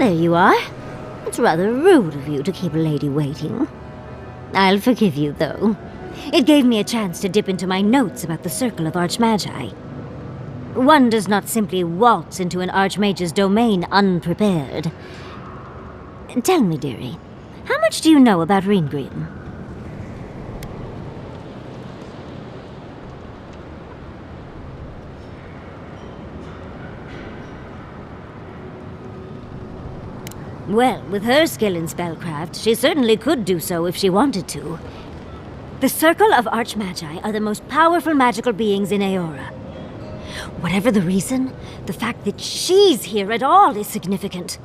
There you are. It's rather rude of you to keep a lady waiting. I'll forgive you, though. It gave me a chance to dip into my notes about the Circle of Archmagi. One does not simply waltz into an Archmage's domain unprepared. Tell me, dearie, how much do you know about Ringrim? Well, with her skill in spellcraft, she certainly could do so if she wanted to. The Circle of Archmagi are the most powerful magical beings in Aora. Whatever the reason, the fact that she's here at all is significant.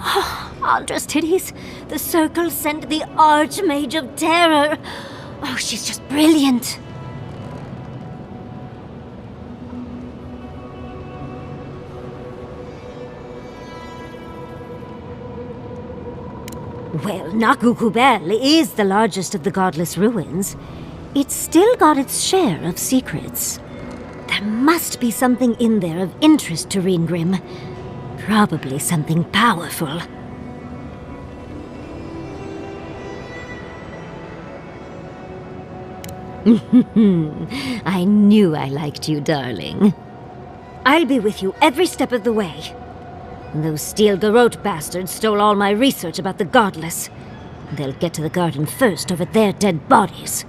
Oh, Aldra's titties, the Circle sent the Archmage of Terror. Oh, she's just brilliant. Well, Nakukubel is the largest of the godless ruins. It's still got its share of secrets. There must be something in there of interest to Ringrim. Probably something powerful. I knew I liked you, darling. I'll be with you every step of the way. Those Steel Garrote bastards stole all my research about the Godless. They'll get to the garden first over their dead bodies.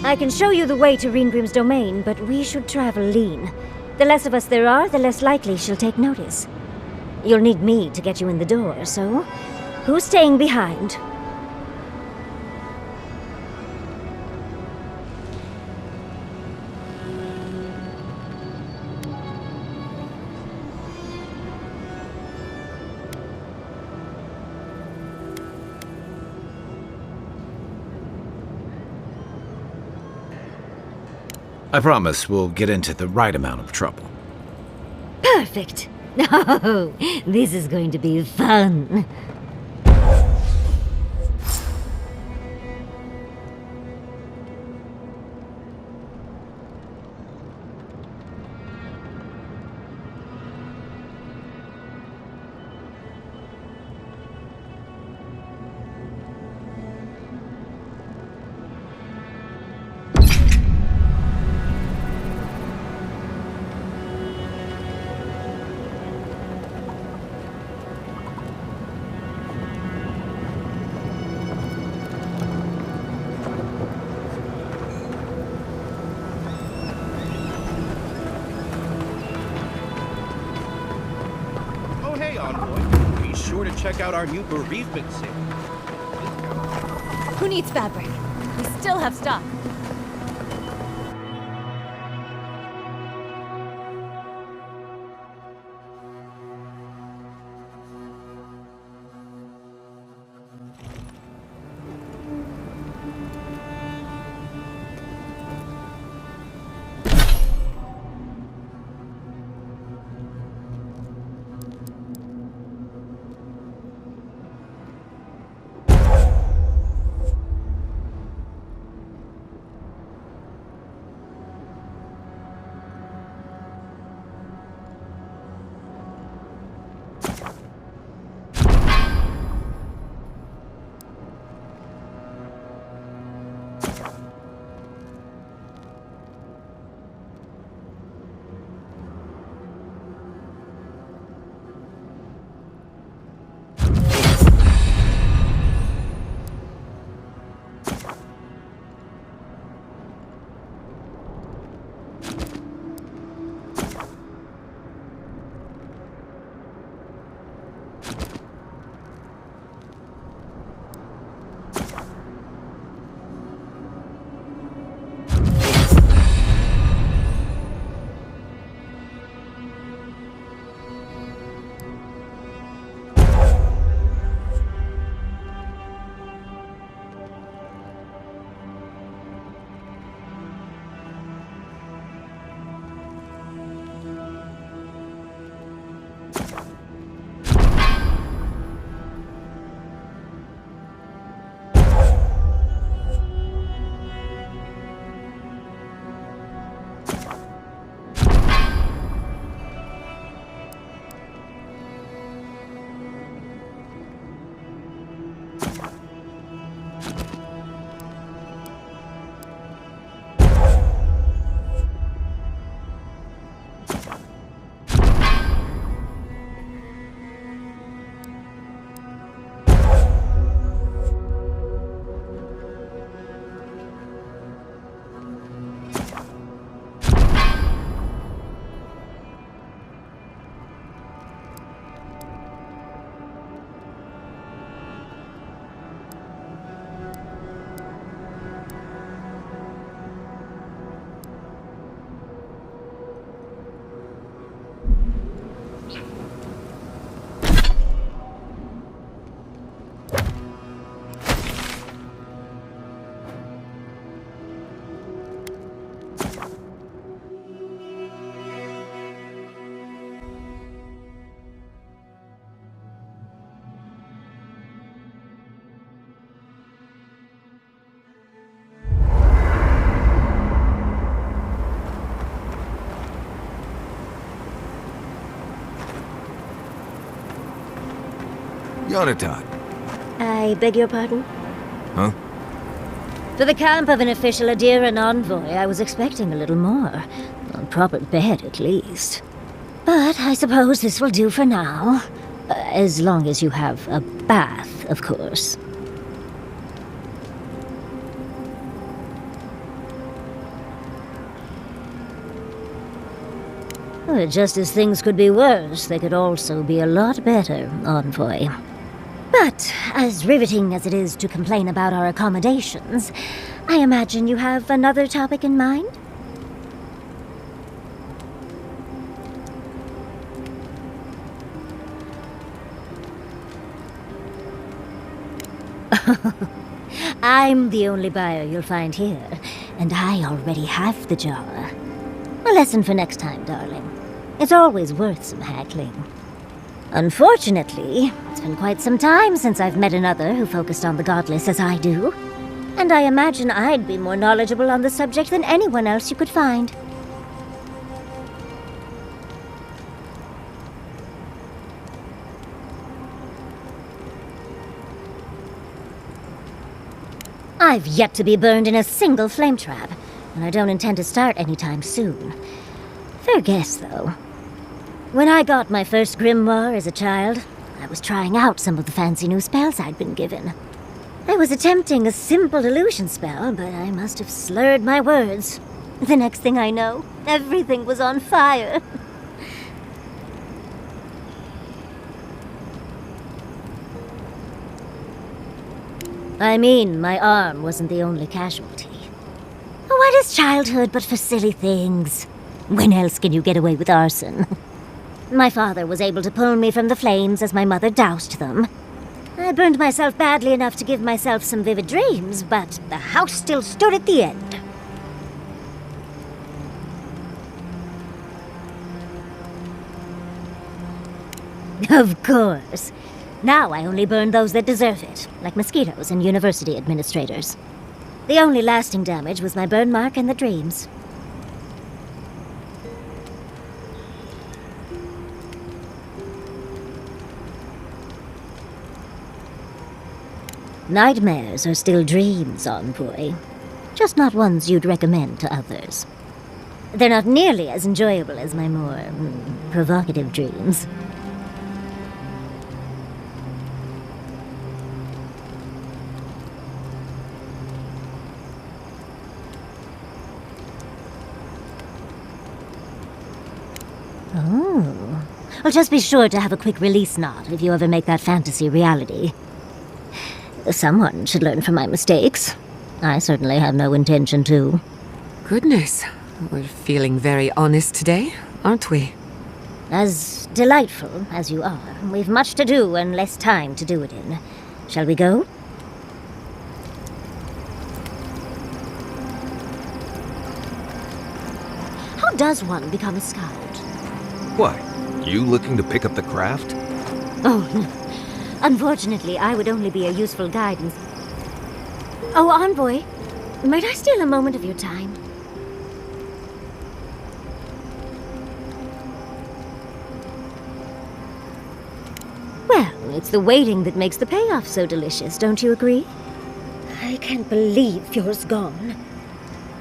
I can show you the way to Ringrim's domain, but we should travel lean. The less of us there are, the less likely she'll take notice. You'll need me to get you in the door, so who's staying behind? I promise we'll get into the right amount of trouble. Perfect. Oh, this is going to be fun. Be sure to check out our new bereavement sale. Who needs fabric? We still have stock. Yonatan. I beg your pardon? Huh? For the camp of an official Adiran envoy, I was expecting a little more. A proper bed, at least. But I suppose this will do for now. As long as you have a bath, of course. Just as things could be worse, they could also be a lot better, envoy. But, as riveting as it is to complain about our accommodations, I imagine you have another topic in mind? I'm the only buyer you'll find here, and I already have the jar. A lesson for next time, darling. It's always worth some haggling. Unfortunately, it's been quite some time since I've met another who focused on the godless as I do. And I imagine I'd be more knowledgeable on the subject than anyone else you could find. I've yet to be burned in a single flame trap, and I don't intend to start anytime soon. Fair guess, though. When I got my first grimoire as a child, I was trying out some of the fancy new spells I'd been given. I was attempting a simple illusion spell, but I must have slurred my words. The next thing I know, everything was on fire. I mean, my arm wasn't the only casualty. What is childhood but for silly things? When else can you get away with arson? My father was able to pull me from the flames as my mother doused them. I burned myself badly enough to give myself some vivid dreams, but the house still stood at the end. Of course. Now I only burn those that deserve it, like mosquitoes and university administrators. The only lasting damage was my burn mark and the dreams. Nightmares are still dreams, envoy. Just not ones you'd recommend to others. They're not nearly as enjoyable as my more provocative dreams. Oh. Well, just be sure to have a quick release knot if you ever make that fantasy reality. Someone should learn from my mistakes. I certainly have no intention to. Goodness, we're feeling very honest today, aren't we? As delightful as you are, we've much to do and less time to do it in. Shall we go? How does one become a scout? What? You looking to pick up the craft? Oh, no. Unfortunately, I would only be a useful guidance. Oh, envoy, might I steal a moment of your time? Well, it's the waiting that makes the payoff so delicious, don't you agree? I can't believe Fjord's gone.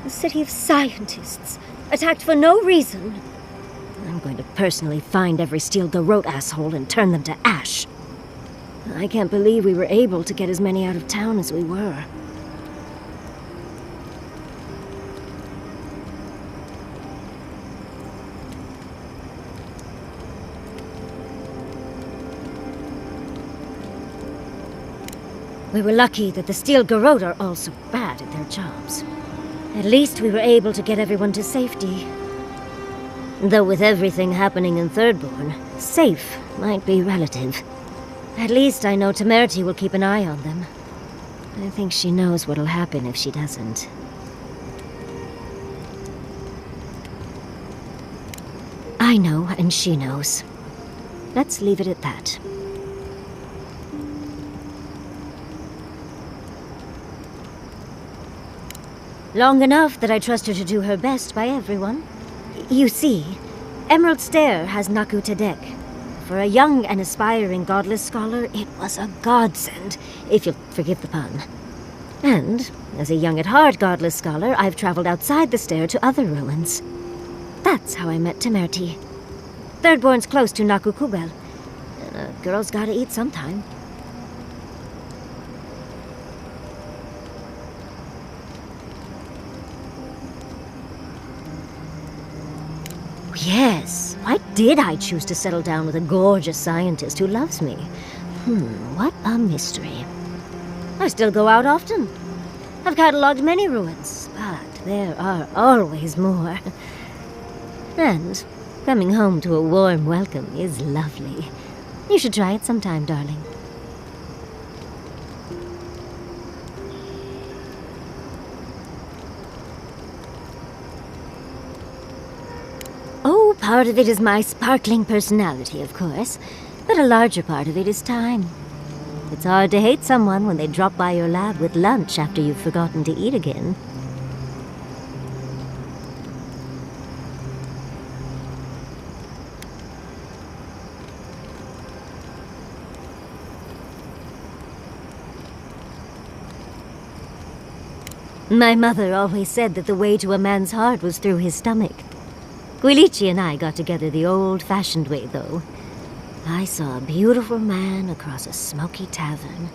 A city of scientists, attacked for no reason. I'm going to personally find every Steel Garrote asshole and turn them to ash. I can't believe we were able to get as many out of town as we were. We were lucky that the Steel Garrote are all so bad at their jobs. At least we were able to get everyone to safety. Though with everything happening in Thirdborn, safe might be relative. At least I know Temerity will keep an eye on them. I think she knows what'll happen if she doesn't. I know, and she knows. Let's leave it at that. Long enough that I trust her to do her best by everyone. You see, Emerald Stair has Naku Tedek. For a young and aspiring godless scholar, it was a godsend, if you'll forgive the pun. And, as a young at heart godless scholar, I've traveled outside the stair to other ruins. That's how I met Temerti. Thirdborn's close to Nakukubel. And a girl's gotta eat sometime. Yes, why did I choose to settle down with a gorgeous scientist who loves me? What a mystery. I still go out often. I've catalogued many ruins, but there are always more. And coming home to a warm welcome is lovely. You should try it sometime, darling. Oh, part of it is my sparkling personality, of course. But a larger part of it is time. It's hard to hate someone when they drop by your lab with lunch after you've forgotten to eat again. My mother always said that the way to a man's heart was through his stomach. Guilichi and I got together the old-fashioned way, though. I saw a beautiful man across a smoky tavern.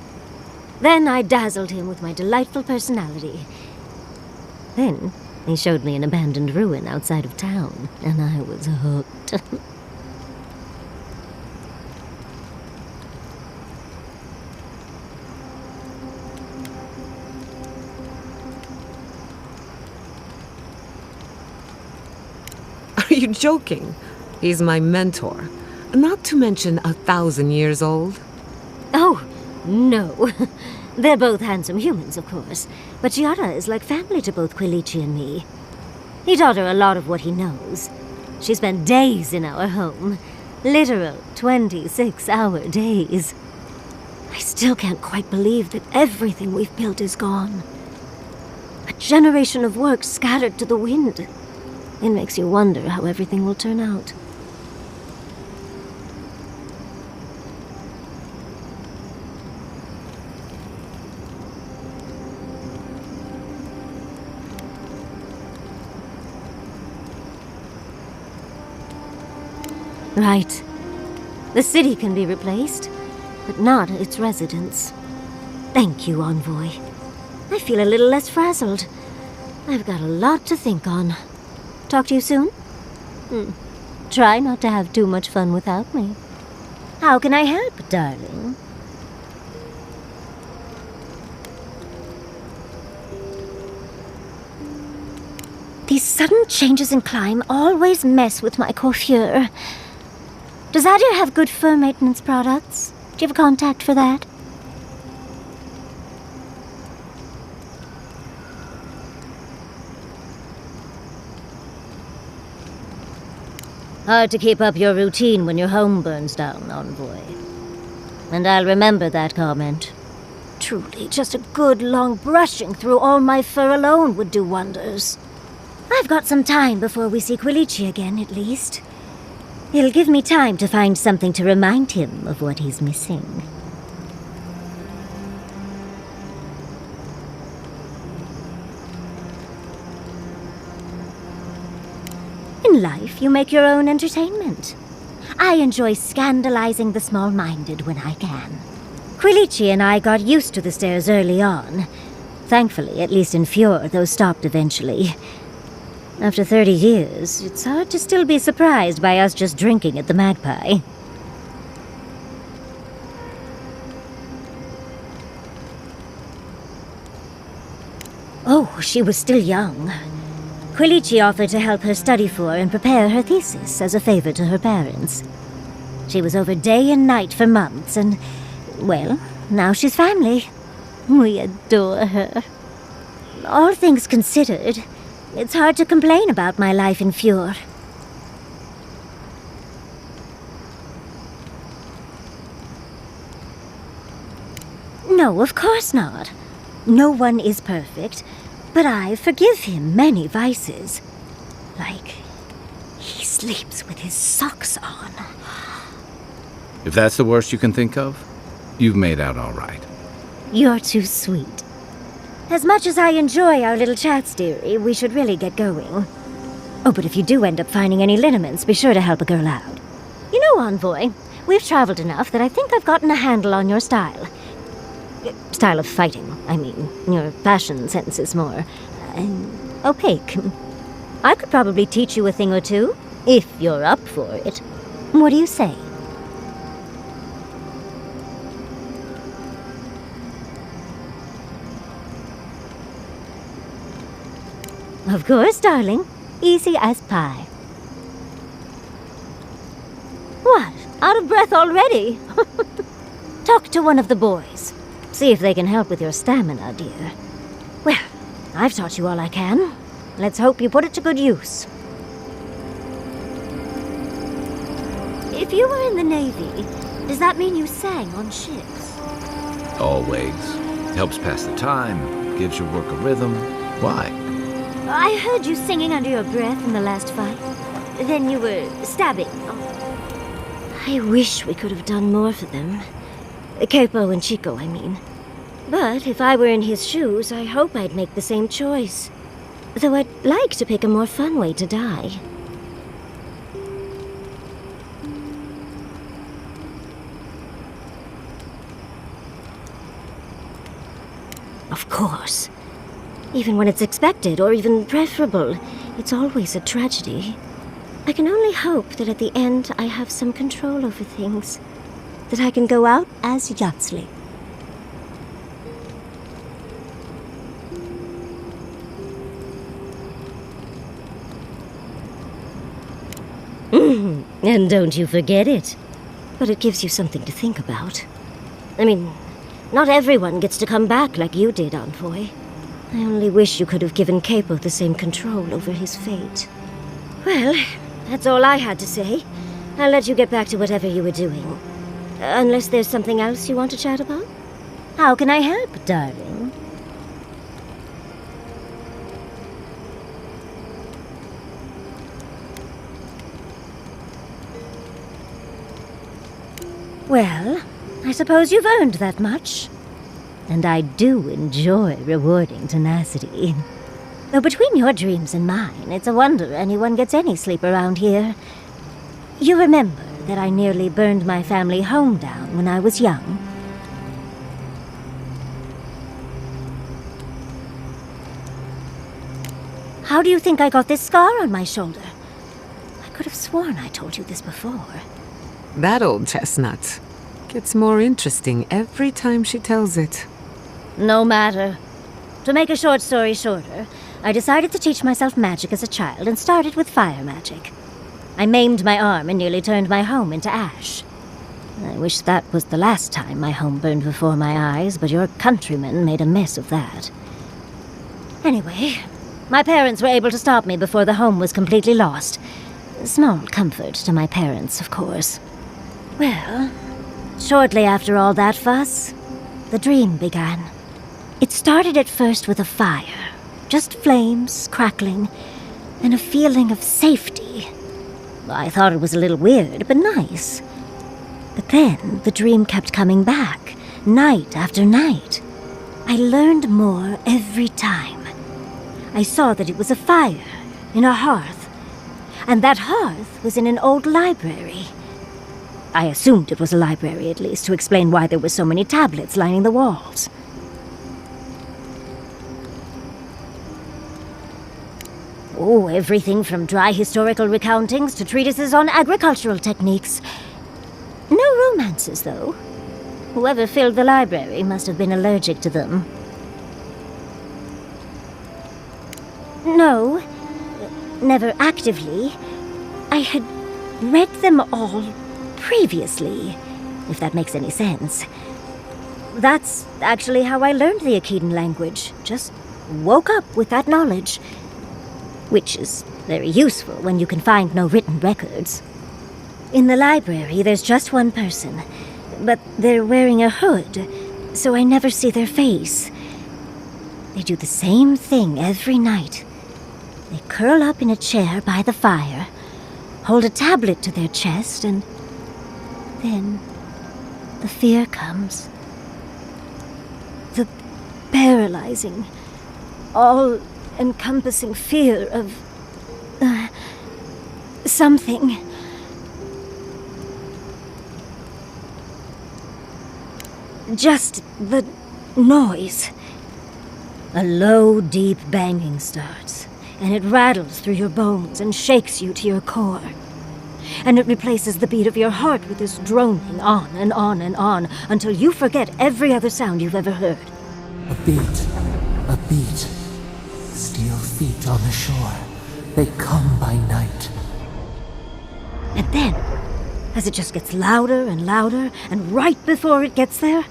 Then I dazzled him with my delightful personality. Then he showed me an abandoned ruin outside of town, and I was hooked. Are you joking? He's my mentor. Not to mention 1,000 years old. Oh, no. They're both handsome humans, of course. But Chiara is like family to both Guilichi and me. He taught her a lot of what he knows. She spent days in our home. Literal 26-hour days. I still can't quite believe that everything we've built is gone. A generation of work scattered to the wind. It makes you wonder how everything will turn out. Right. The city can be replaced, but not its residents. Thank you, Envoy. I feel a little less frazzled. I've got a lot to think on. Talk to you soon? Try not to have too much fun without me. How can I help, darling? These sudden changes in climate always mess with my coiffure. Does Adir have good fur maintenance products? Do you have a contact for that? Hard to keep up your routine when your home burns down, Envoy. And I'll remember that comment. Truly, just a good long brushing through all my fur alone would do wonders. I've got some time before we see Guilichi again, at least. It'll give me time to find something to remind him of what he's missing. In life, you make your own entertainment. I enjoy scandalizing the small-minded when I can. Guilichi and I got used to the stairs early on. Thankfully, at least in Fjord, those stopped eventually. After 30 years, it's hard to still be surprised by us just drinking at the Magpie. Oh, she was still young. Guilichi offered to help her study for and prepare her thesis as a favor to her parents. She was over day and night for months, and, well, now she's family. We adore her. All things considered, it's hard to complain about my life in Fjord. No, of course not. No one is perfect, but I forgive him many vices. Like, he sleeps with his socks on. If that's the worst you can think of, you've made out all right. You're too sweet. As much as I enjoy our little chats, dearie, we should really get going. Oh, but if you do end up finding any liniments, be sure to help a girl out. You know, Envoy, we've traveled enough that I think I've gotten a handle on your style. Style of fighting, I mean. Your fashion sense is more opaque. I could probably teach you a thing or two, if you're up for it. What do you say? Of course, darling. Easy as pie. What? Out of breath already? Talk to one of the boys. See if they can help with your stamina, dear. Well, I've taught you all I can. Let's hope you put it to good use. If you were in the Navy, does that mean you sang on ships? Always. Helps pass the time, gives your work a rhythm. Why? I heard you singing under your breath in the last fight. Then you were stabbing. Oh. I wish we could have done more for them. Capo and Chico, I mean. But if I were in his shoes, I hope I'd make the same choice. Though I'd like to pick a more fun way to die. Of course. Even when it's expected, or even preferable, it's always a tragedy. I can only hope that at the end I have some control over things. That I can go out as Yatsley. And don't you forget it. But it gives you something to think about. I mean, not everyone gets to come back like you did, Envoy. I only wish you could have given Capo the same control over his fate. Well, that's all I had to say. I'll let you get back to whatever you were doing. Unless there's something else you want to chat about? How can I help, darling? Well, I suppose you've earned that much. And I do enjoy rewarding tenacity. Though between your dreams and mine, it's a wonder anyone gets any sleep around here. You remember that I nearly burned my family home down when I was young? How do you think I got this scar on my shoulder? I could have sworn I told you this before. That old chestnut gets more interesting every time she tells it. No matter. To make a short story shorter, I decided to teach myself magic as a child and started with fire magic. I maimed my arm and nearly turned my home into ash. I wish that was the last time my home burned before my eyes, but your countrymen made a mess of that. Anyway, my parents were able to stop me before the home was completely lost. Small comfort to my parents, of course. Well, shortly after all that fuss, the dream began. It started at first with a fire, just flames crackling, and a feeling of safety. I thought it was a little weird, but nice. But then the dream kept coming back, night after night. I learned more every time. I saw that it was a fire in a hearth, and that hearth was in an old library. I assumed it was a library, at least, to explain why there were so many tablets lining the walls. Oh, everything from dry historical recountings to treatises on agricultural techniques. No romances, though. Whoever filled the library must have been allergic to them. No, never actively. I had read them all previously, if that makes any sense. That's actually how I learned the Akkadian language. Just woke up with that knowledge. Which is very useful when you can find no written records. In the library, there's just one person, but they're wearing a hood, so I never see their face. They do the same thing every night. They curl up in a chair by the fire, hold a tablet to their chest, and then the fear comes. The paralyzing, all-encompassing fear of... something. Just the noise. A low, deep banging starts, and it rattles through your bones and shakes you to your core. And it replaces the beat of your heart with this droning on and on and on until you forget every other sound you've ever heard. A beat. Steel feet on the shore. They come by night. And then, as it just gets louder and louder, and right before it gets there,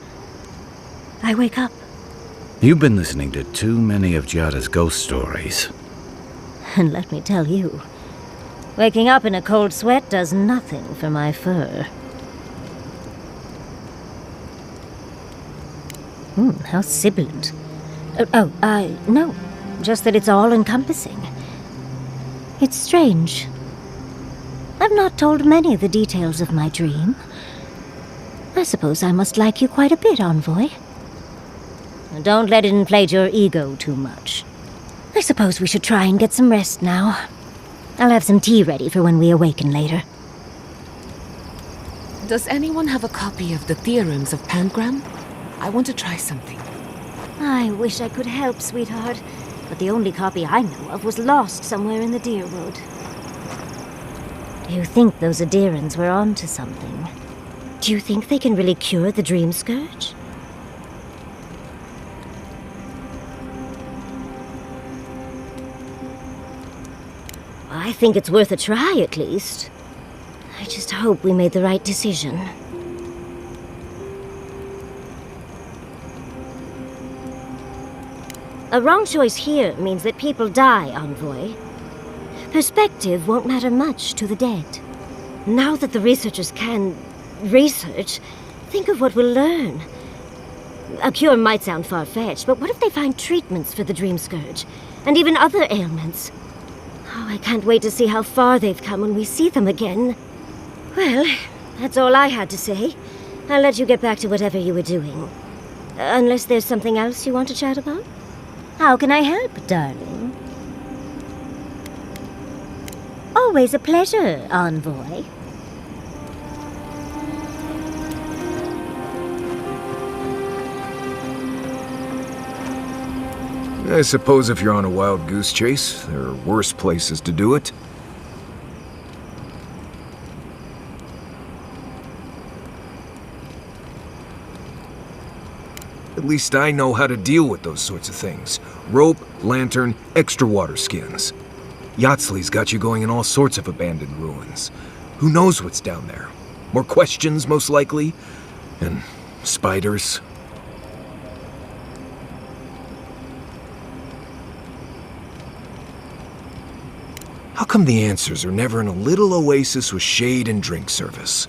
I wake up. You've been listening to too many of Giada's ghost stories. And let me tell you, waking up in a cold sweat does nothing for my fur. How sibilant. No, just that it's all-encompassing. It's strange. I've not told many of the details of my dream. I suppose I must like you quite a bit, Envoy. Don't let it inflate your ego too much. I suppose we should try and get some rest now. I'll have some tea ready for when we awaken later. Does anyone have a copy of the Theorems of Pangram? I want to try something. I wish I could help, sweetheart, but the only copy I know of was lost somewhere in the Deerwood. Do you think those Adirans were onto something? Do you think they can really cure the Dream Scourge? I think it's worth a try, at least. I just hope we made the right decision. A wrong choice here means that people die, Envoy. Perspective won't matter much to the dead. Now that the researchers can research, think of what we'll learn. A cure might sound far-fetched, but what if they find treatments for the Dream Scourge? And even other ailments? Oh, I can't wait to see how far they've come when we see them again. Well, that's all I had to say. I'll let you get back to whatever you were doing. Unless there's something else you want to chat about? How can I help, darling? Always a pleasure, Envoy. I suppose if you're on a wild goose chase, there are worse places to do it. At least I know how to deal with those sorts of things. Rope, lantern, extra water skins. Yatsley's got you going in all sorts of abandoned ruins. Who knows what's down there? More questions, most likely. And spiders. How come the answers are never in a little oasis with shade and drink service?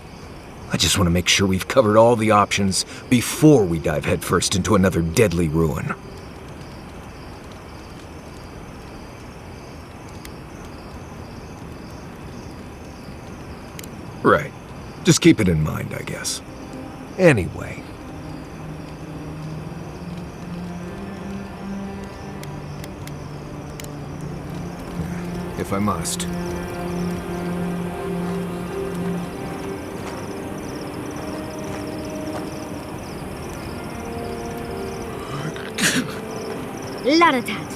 I just want to make sure we've covered all the options before we dive headfirst into another deadly ruin. Right. Just keep it in mind, I guess. Anyway. If I must. Laratat.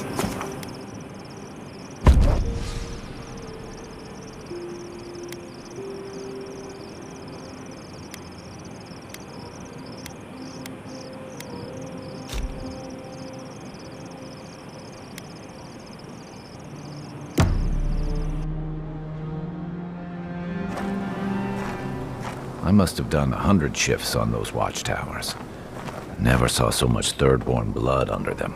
I must have done 100 shifts on those watchtowers. Never saw so much third-born blood under them.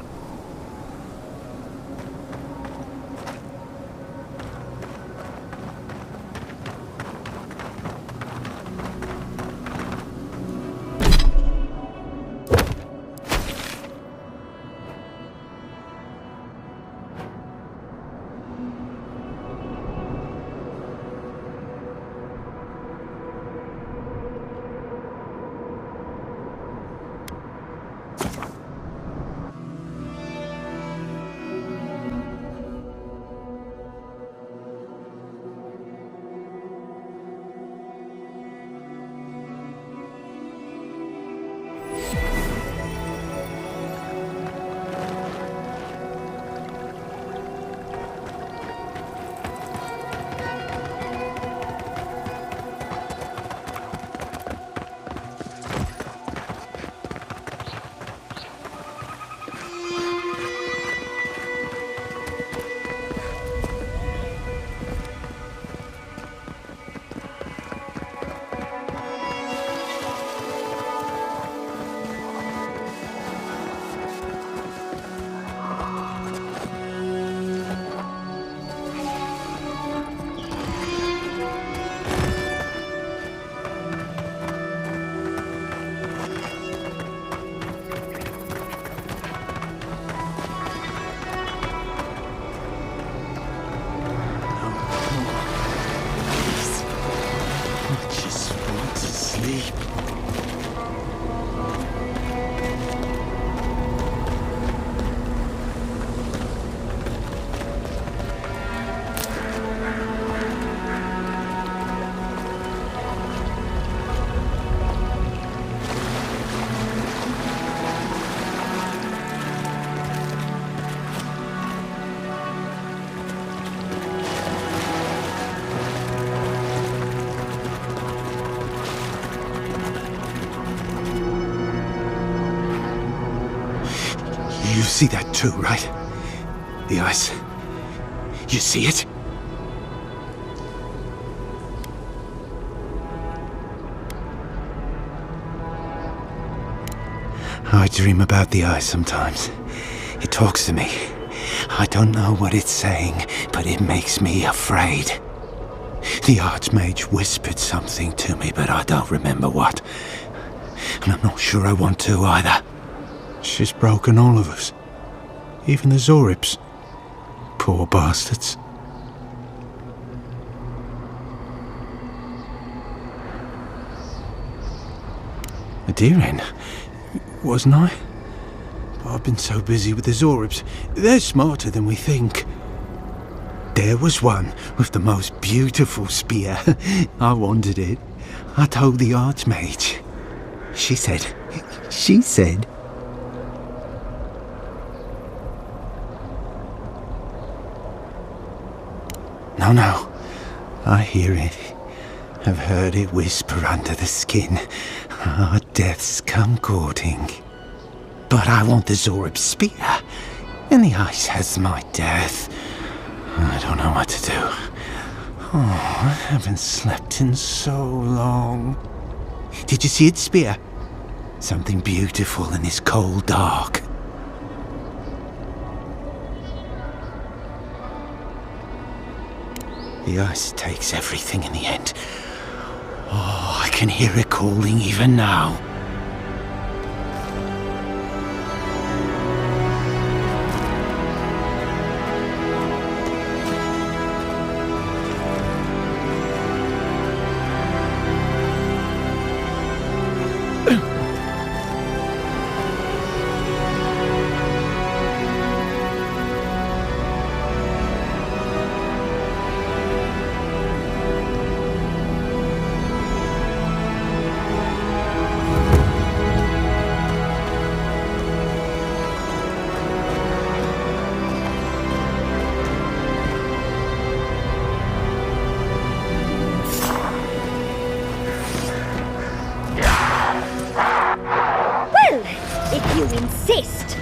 see that too, right? The ice. You see it? I dream about the ice sometimes. It talks to me. I don't know what it's saying, but it makes me afraid. The Archmage whispered something to me, but I don't remember what. And I'm not sure I want to either. She's broken all of us. Even the Zorips. Poor bastards. A deer in, wasn't I? But I've been so busy with the Zorips. They're smarter than we think. There was one with the most beautiful spear. I wanted it. I told the Archmage. She said... No. I hear it. I've heard it whisper under the skin. Our deaths come courting. But I want the Zorib spear. And the ice has my death. I don't know what to do. Oh, I haven't slept in so long. Did you see its spear? Something beautiful in this cold dark. The ice takes everything in the end. Oh, I can hear it calling even now. If you insist.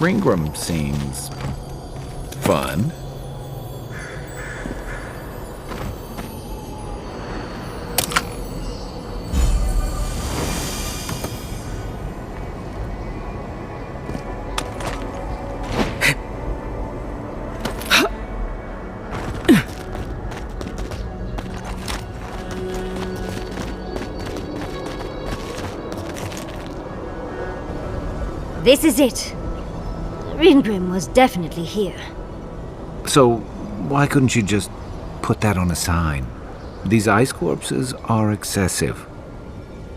Ringram seems fun. This is it. Ringrim was definitely here. So, why couldn't you just put that on a sign? These ice corpses are excessive.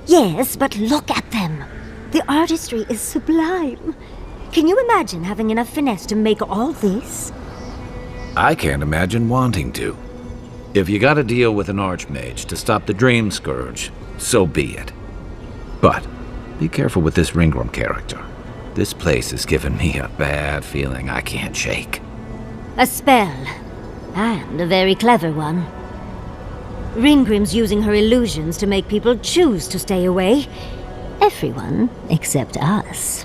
Yes, but look at them. The artistry is sublime. Can you imagine having enough finesse to make all this? I can't imagine wanting to. If you gotta deal with an archmage to stop the Dream Scourge, so be it. But be careful with this Ringrim character. This place has given me a bad feeling I can't shake. A spell. And a very clever one. Ringrim's using her illusions to make people choose to stay away. Everyone except us.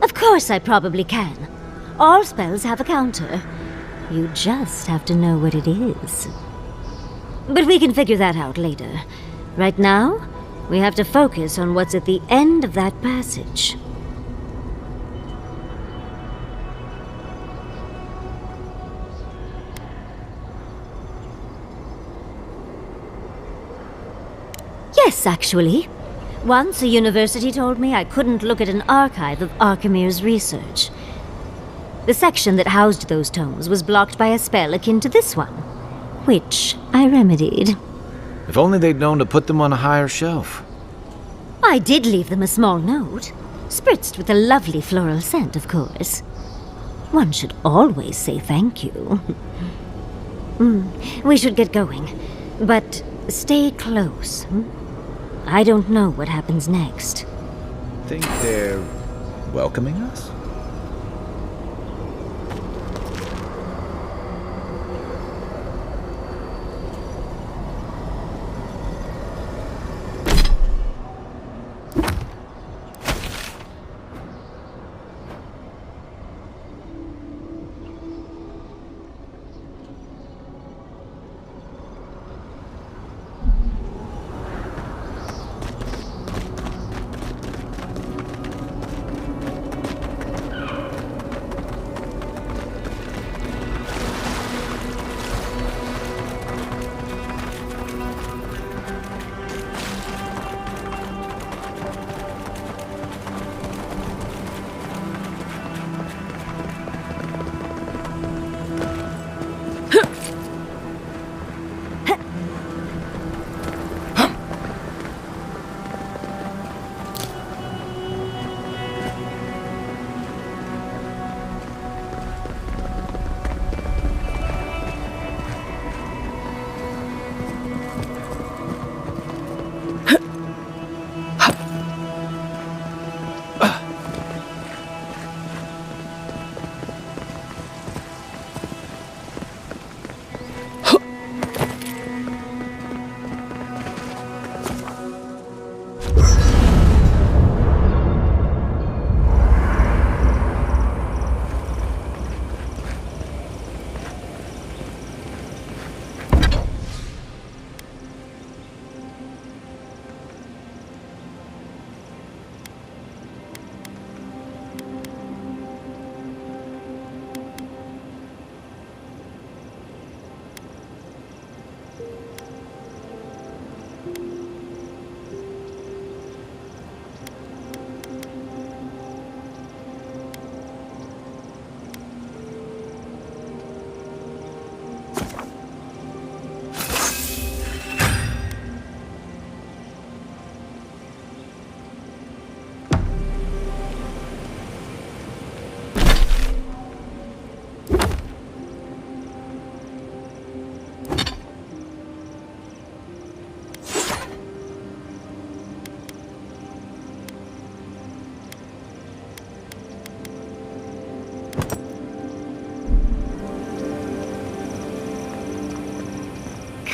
Of course I probably can. All spells have a counter. You just have to know what it is. But we can figure that out later. Right now, we have to focus on what's at the end of that passage. Yes, actually. Once a university told me I couldn't look at an archive of Archimir's research. The section that housed those tomes was blocked by a spell akin to this one, which I remedied. If only they'd known to put them on a higher shelf. I did leave them a small note, spritzed with a lovely floral scent, of course. One should always say thank you. We should get going, but stay close. I don't know what happens next. Think they're welcoming us?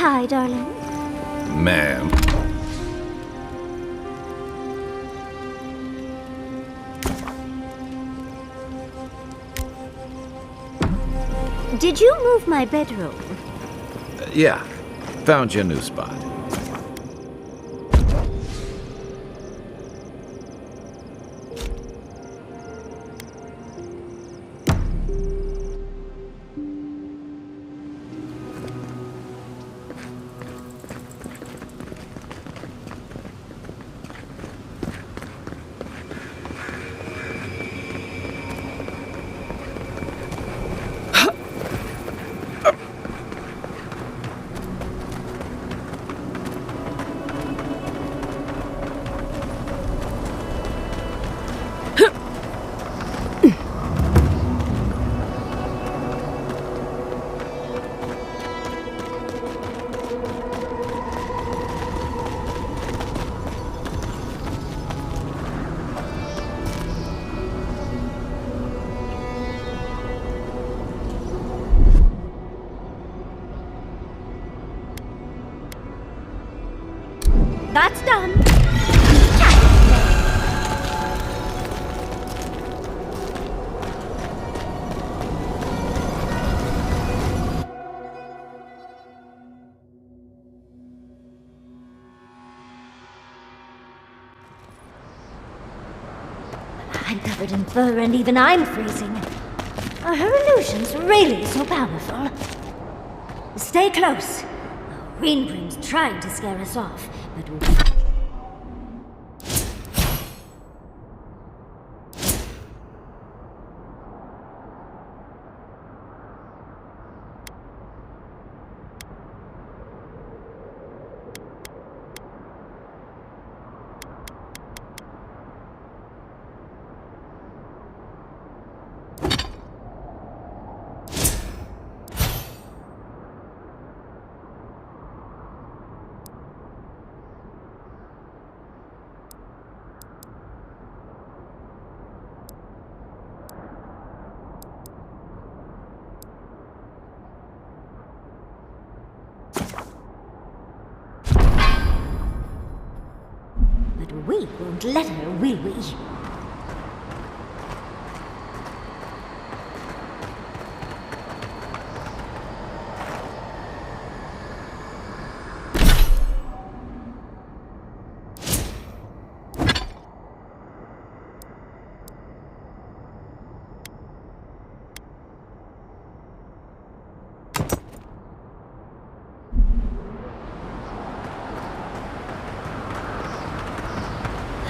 hi, darling. Ma'am. Did you move my bedroom? Yeah. Found you a new spot. That's done. I'm covered in fur and even I'm freezing. Are her illusions really so powerful? Stay close. Greenbrim's trying to scare us off, but we won't let her, will we?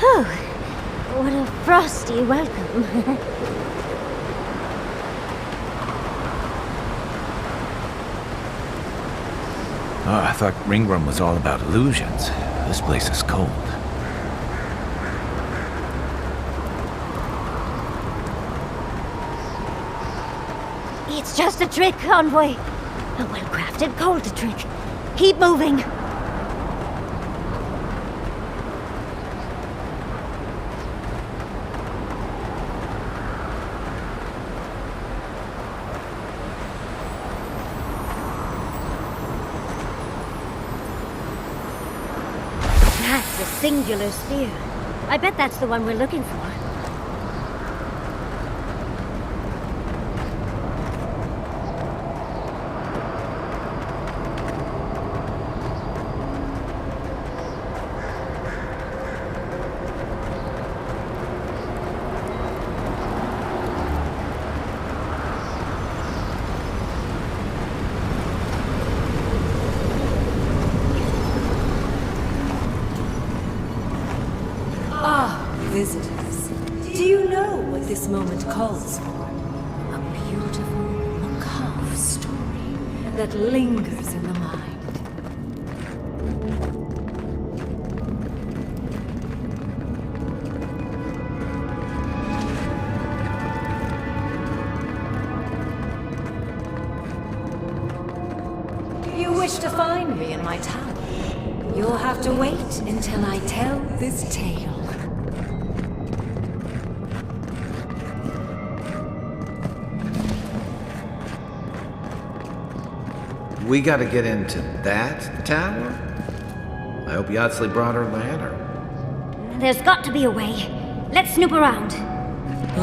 Oh, what a frosty welcome. Oh, I thought Ringram was all about illusions. This place is cold. It's just a trick, Envoy. A well-crafted cold trick. Keep moving. That's a singular sphere. I bet that's the one we're looking for. Visitors, do you know what this moment calls for? A beautiful, macabre story that lingers in the mind. You wish to find me in my tower? You'll have to wait until I tell this tale. We gotta get into that tower? I hope Yatsley brought her ladder. There's got to be a way. Let's snoop around.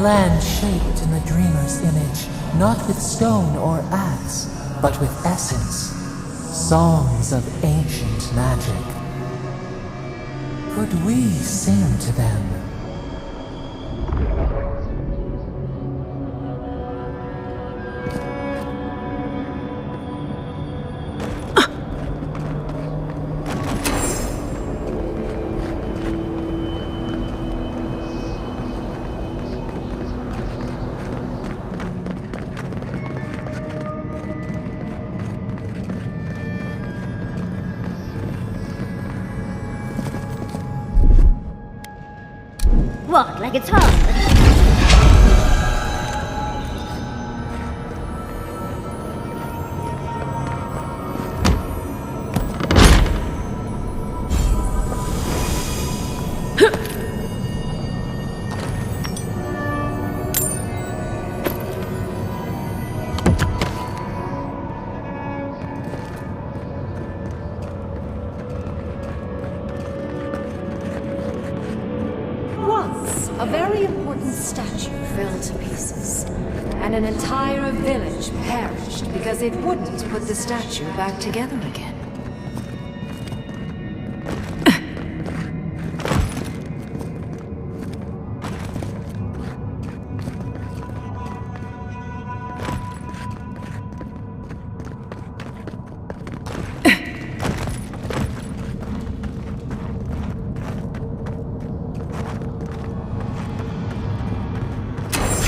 Land shaped in the dreamer's image, not with stone or axe, but with essence. Songs of ancient magic. Could we sing to them? What, like it's hard? A very important statue fell to pieces, and an entire village perished because it wouldn't put the statue back together again.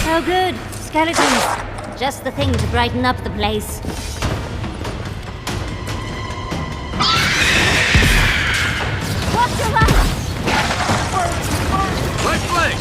Oh good, skeletons. Just the thing to brighten up the place. Watch your back! Right flank!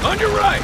On your right!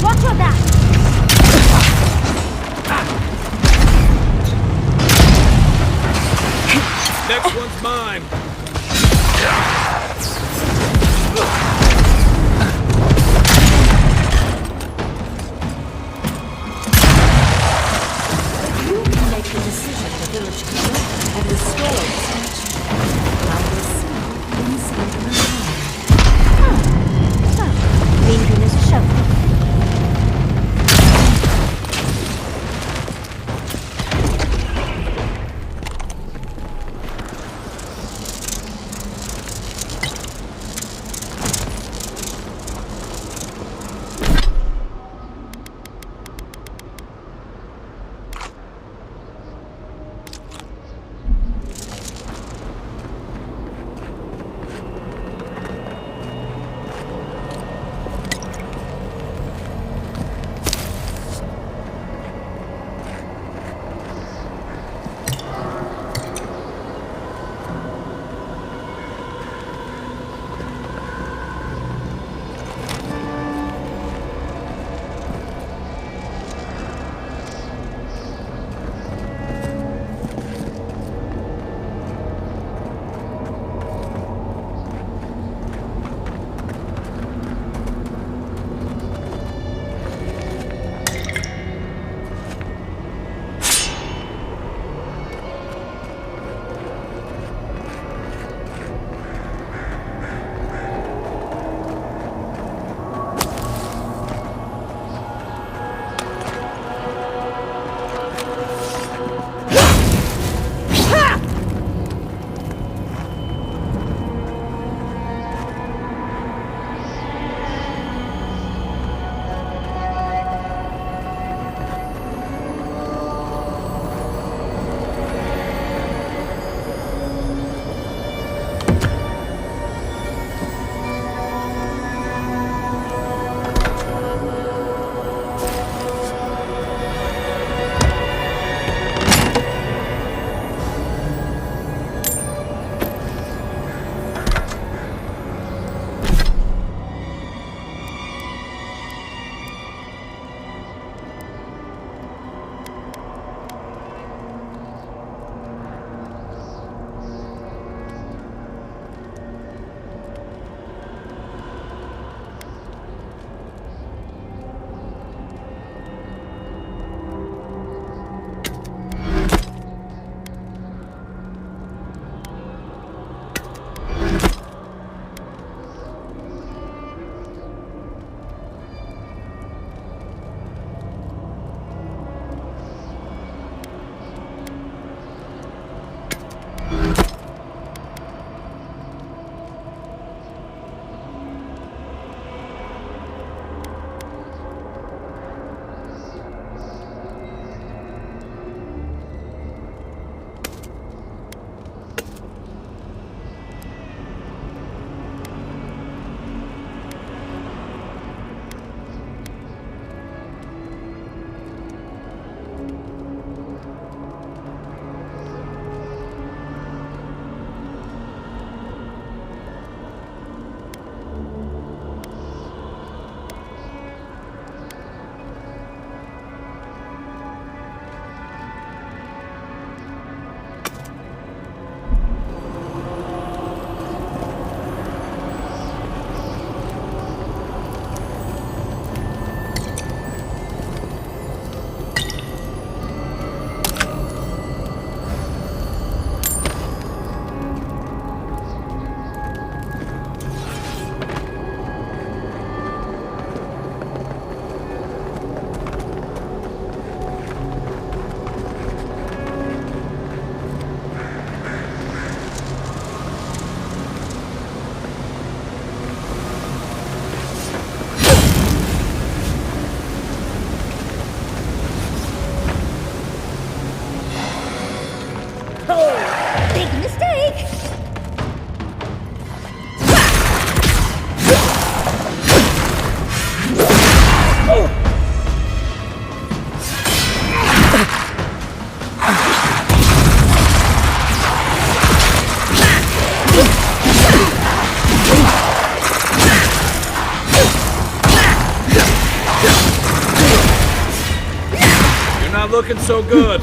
Watch your back! Next one's mine. You can make the decision the village can go and restore the statue. I will see inside my mind. So, Lincoln is shown. looking so good.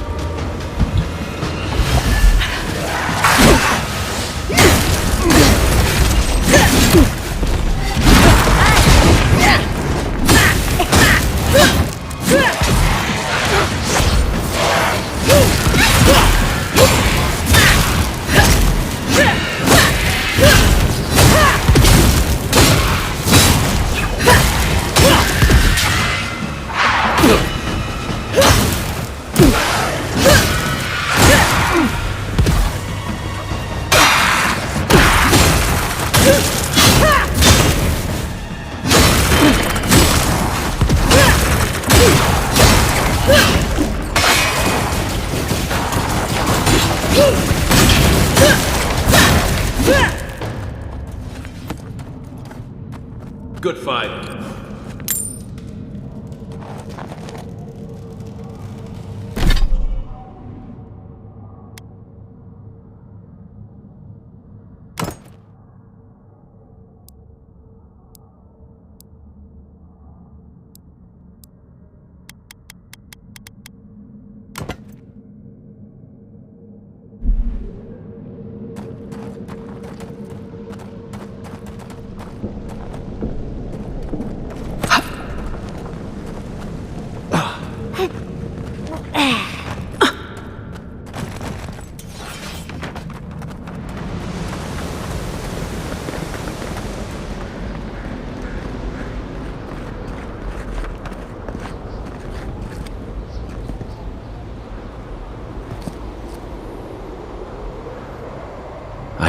Good fight.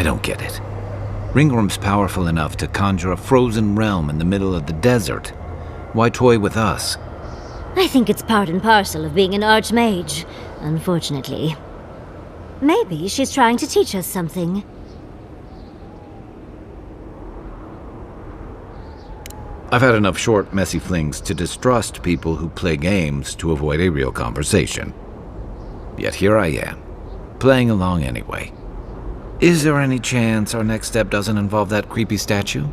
I don't get it. Ringworm's powerful enough to conjure a frozen realm in the middle of the desert. Why toy with us? I think it's part and parcel of being an archmage, unfortunately. Maybe she's trying to teach us something. I've had enough short, messy flings to distrust people who play games to avoid a real conversation. Yet here I am, playing along anyway. Is there any chance our next step doesn't involve that creepy statue?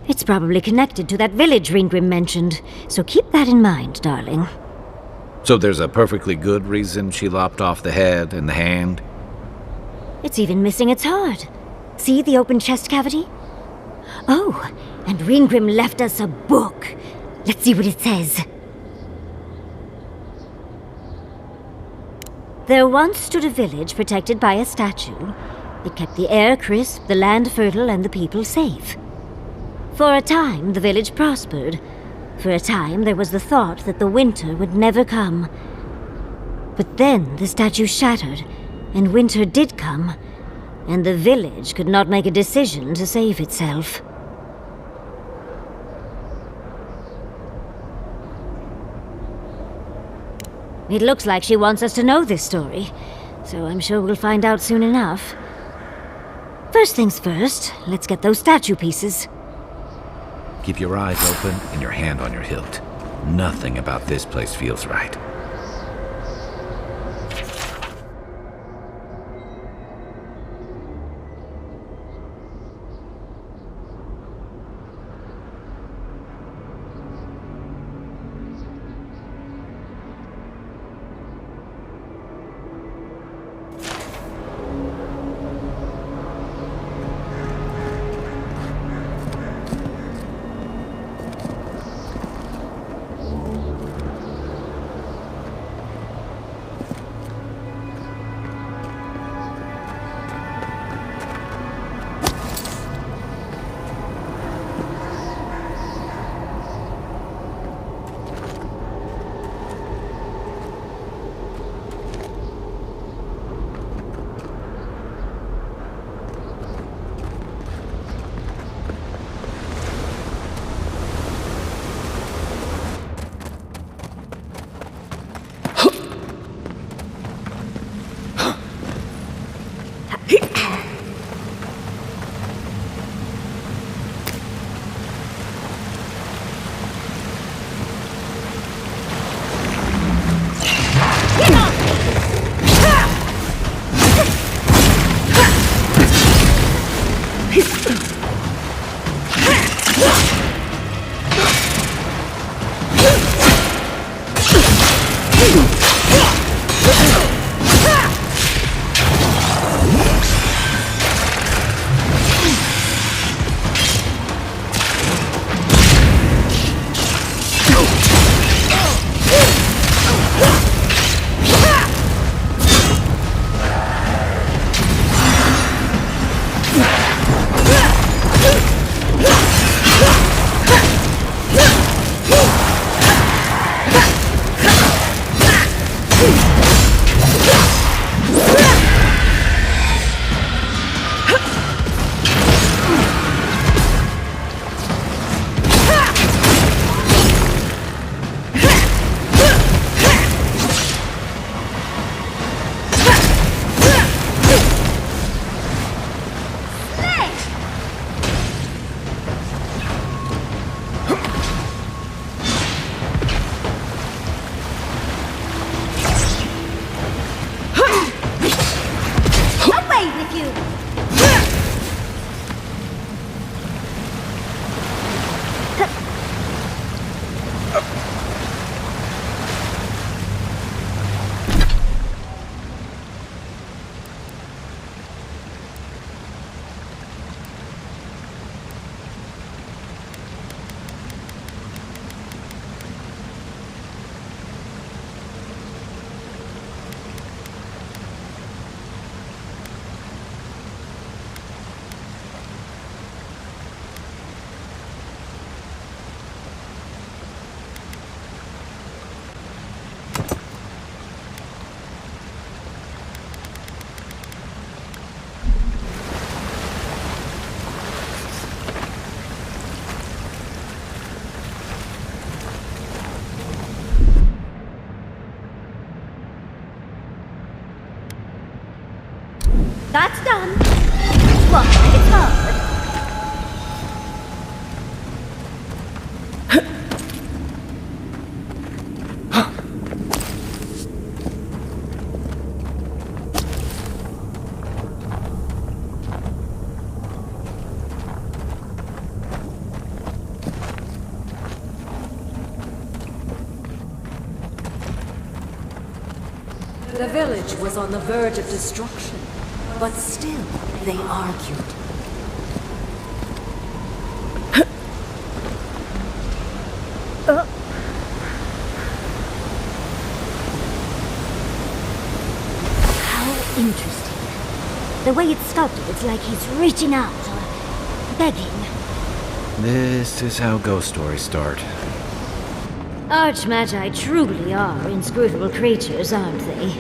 It's probably connected to that village Ringrim mentioned, so keep that in mind, darling. So there's a perfectly good reason she lopped off the head and the hand? It's even missing its heart. See the open chest cavity? Oh, and Ringrim left us a book. Let's see what it says. There once stood a village protected by a statue. It kept the air crisp, the land fertile, and the people safe. For a time, the village prospered. For a time, there was the thought that the winter would never come. But then the statue shattered, and winter did come, and the village could not make a decision to save itself. It looks like she wants us to know this story, so I'm sure we'll find out soon enough. First things first, let's get those statue pieces. Keep your eyes open and your hand on your hilt. Nothing about this place feels right. That's done. What? It's hard. The village was on the verge of destruction, but still they argued. How interesting. The way it's sculpted, it's like he's reaching out or begging. This is how ghost stories start. Archmagi truly are inscrutable creatures, aren't they?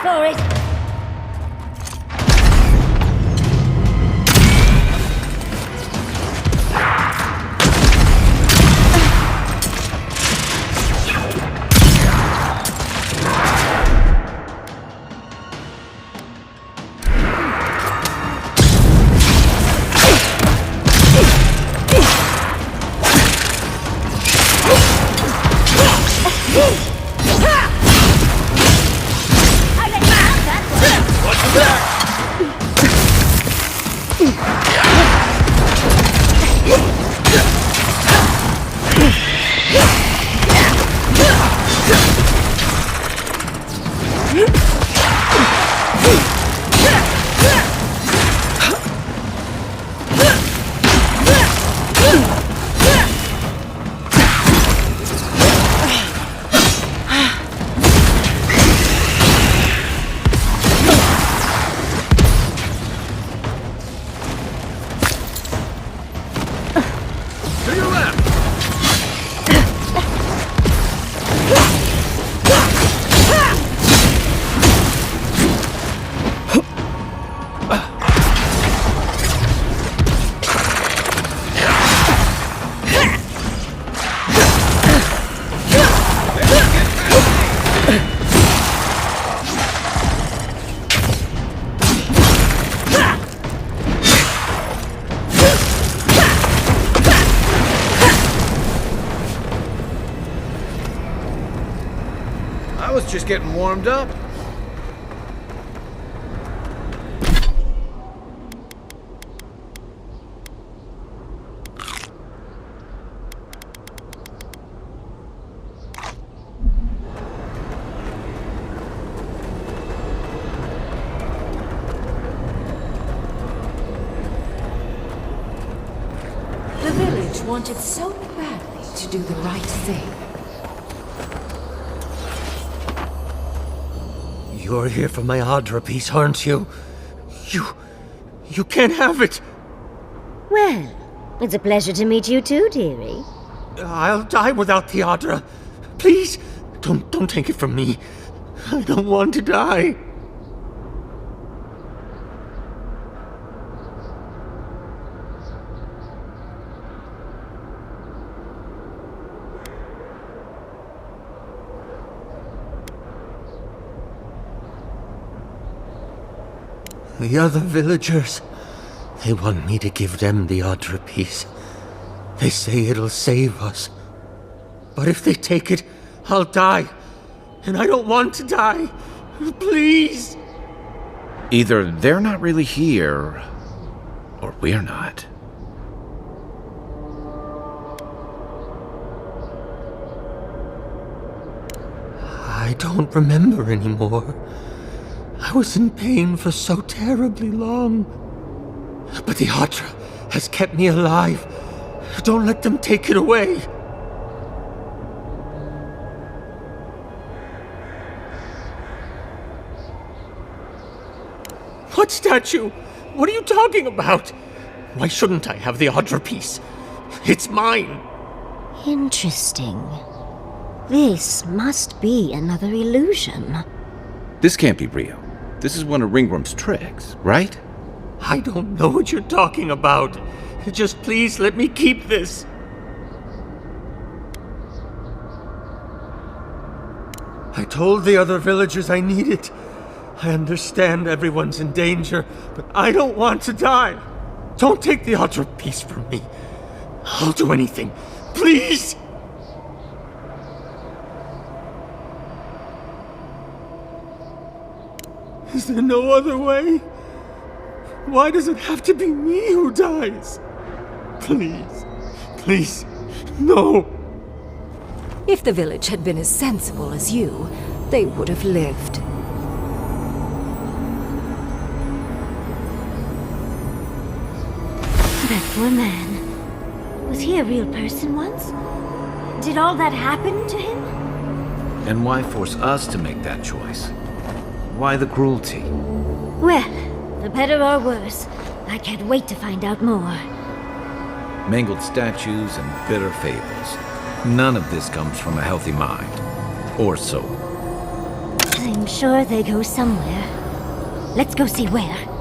for it! I was just getting warmed up. The village wanted so badly to do the right thing. You're here for my Audra piece, aren't you? You can't have it! Well, it's a pleasure to meet you too, dearie. I'll die without the Audra. Please, don't take it from me. I don't want to die. The other villagers, they want me to give them the Audra piece. They say it'll save us. But if they take it, I'll die. And I don't want to die. Please! Either they're not really here, or we're not. I don't remember anymore. I was in pain for so terribly long. But the Audra has kept me alive. Don't let them take it away. What statue? What are you talking about? Why shouldn't I have the Audra piece? It's mine. Interesting. This must be another illusion. This can't be real. This is one of Ringworm's tricks, right? I don't know what you're talking about. Just please let me keep this. I told the other villagers I need it. I understand everyone's in danger, but I don't want to die. Don't take the Audra piece from me. I'll do anything. Please! Is there no other way? Why does it have to be me who dies? Please, no. If the village had been as sensible as you, they would have lived. That poor man. Was he a real person once? Did all that happen to him? And why force us to make that choice? Why the cruelty? Well, for better or worse, I can't wait to find out more. Mangled statues and bitter fables. None of this comes from a healthy mind. Or soul. I'm sure they go somewhere. Let's go see where.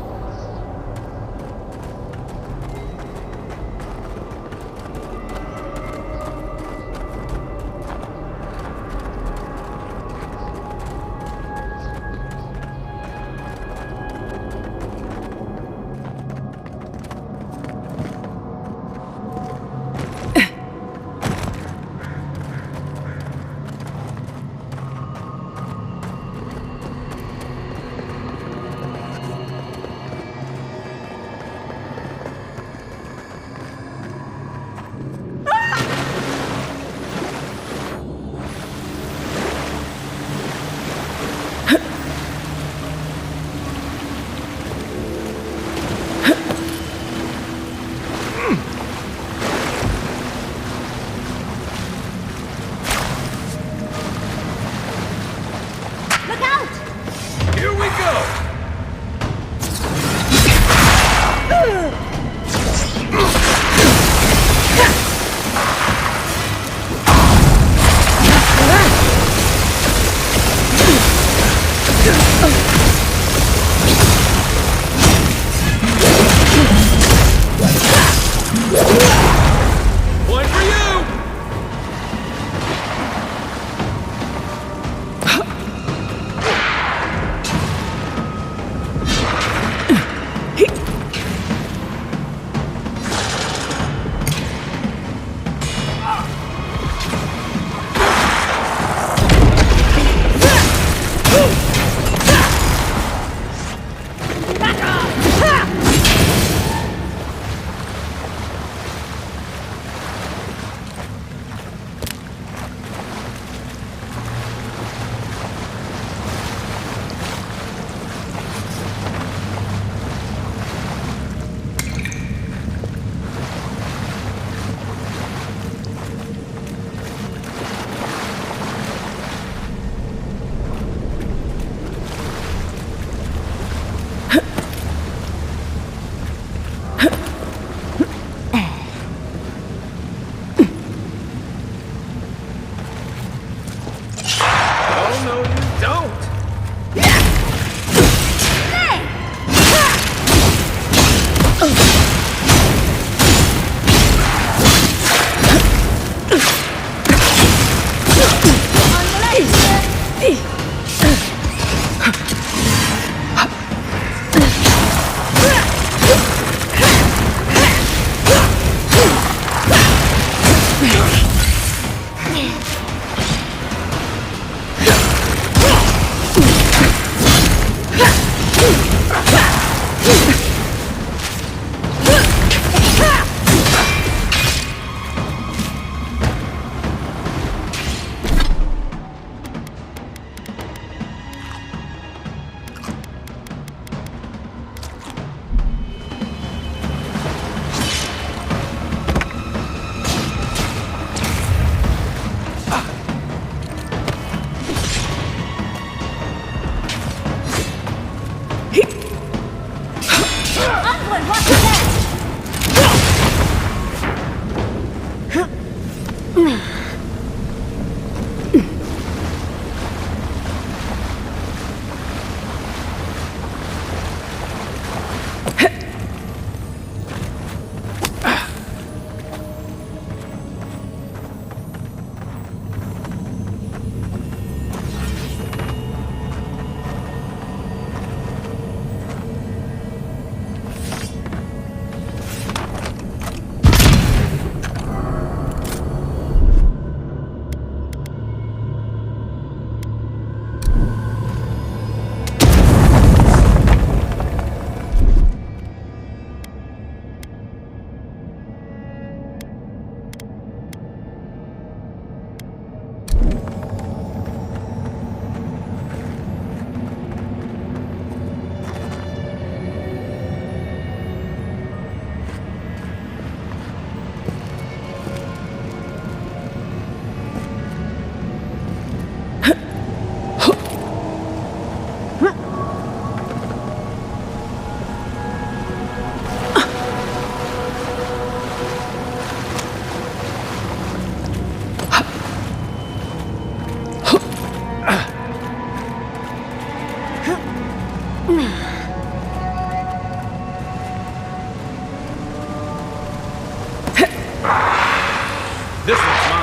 This one's mine.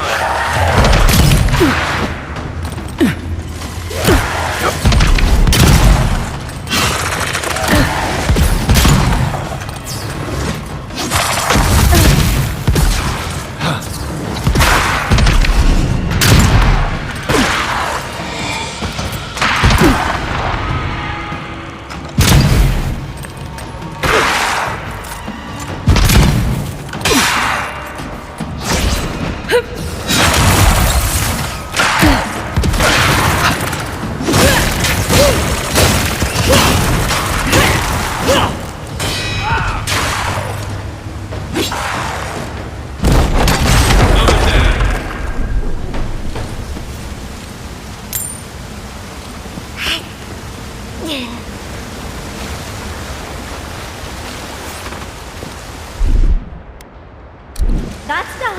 That's done.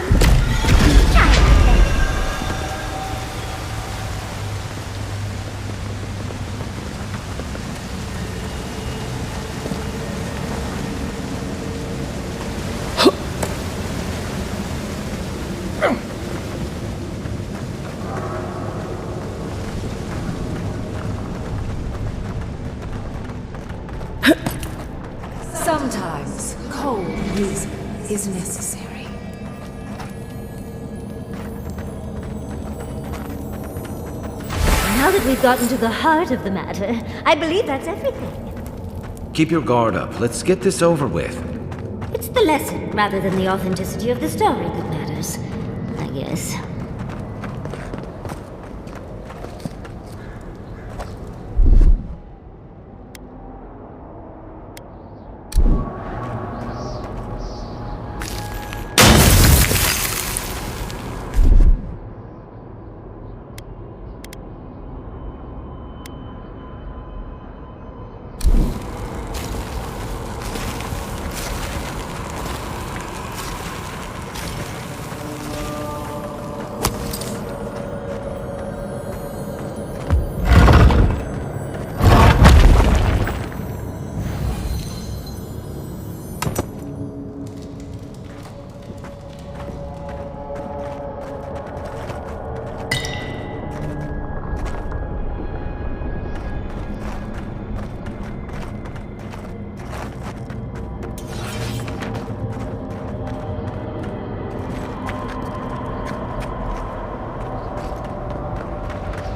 Try it again. Sometimes cold reason is necessary. Now that we've gotten to the heart of the matter, I believe that's everything. Keep your guard up. Let's get this over with. It's the lesson rather than the authenticity of the story that matters, I guess.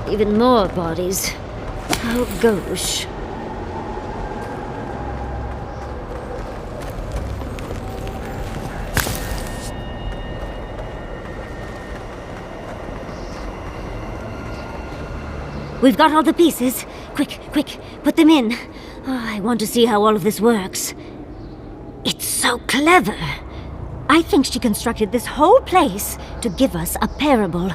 Even more bodies. Oh, gosh. We've got all the pieces. Quick, quick, put them in. Oh, I want to see how all of this works. It's so clever. I think she constructed this whole place to give us a parable.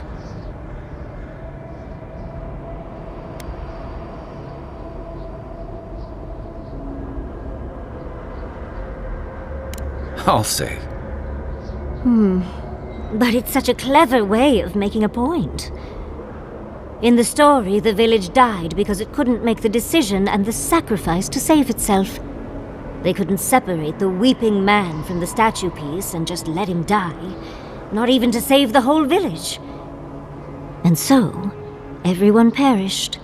I'll say. But it's such a clever way of making a point. In the story, the village died because it couldn't make the decision and the sacrifice to save itself. They couldn't separate the weeping man from the statue piece and just let him die, not even to save the whole village. And so, everyone perished,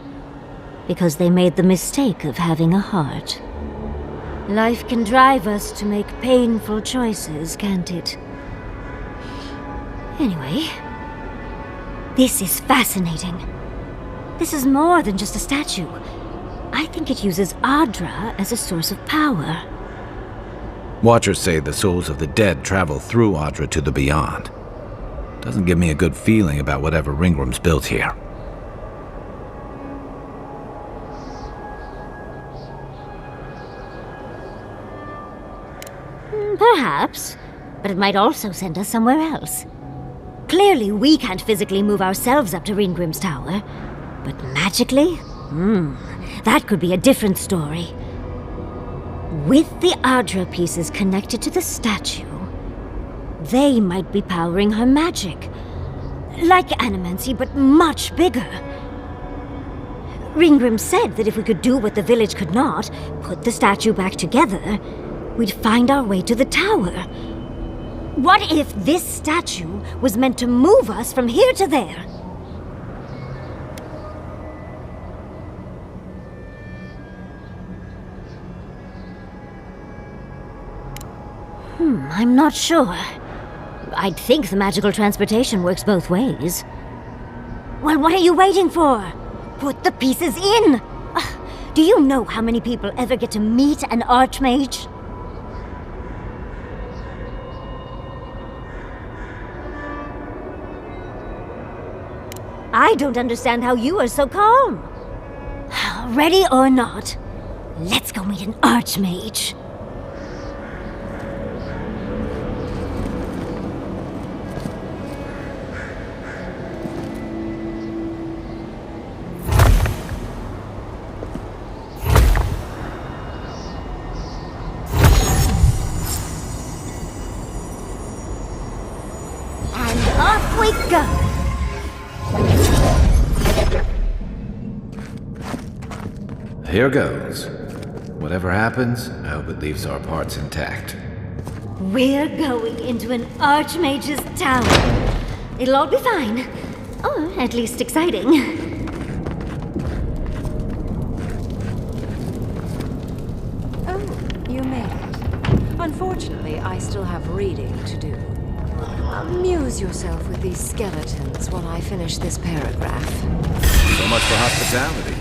because they made the mistake of having a heart. Life can drive us to make painful choices, can't it? Anyway, this is fascinating. This is more than just a statue. I think it uses Adra as a source of power. Watchers say the souls of the dead travel through Adra to the beyond. Doesn't give me a good feeling about whatever Ringram's built here. Perhaps, but it might also send us somewhere else. Clearly, we can't physically move ourselves up to Ringrim's tower, but magically? That could be a different story. With the Adra pieces connected to the statue, they might be powering her magic. Like Animancy, but much bigger. Ringgrim said that if we could do what the village could not, put the statue back together, we'd find our way to the tower. What if this statue was meant to move us from here to there? I'm not sure. I'd think the magical transportation works both ways. Well, what are you waiting for? Put the pieces in! Do you know how many people ever get to meet an archmage? I don't understand how you are so calm. Ready or not, let's go meet an archmage. Off we go! Here goes. Whatever happens, I hope it leaves our parts intact. We're going into an archmage's tower. It'll all be fine. Or at least exciting. Oh, you made it. Unfortunately, I still have reading to do. Amuse yourself with these skeletons while I finish this paragraph. So much for hospitality.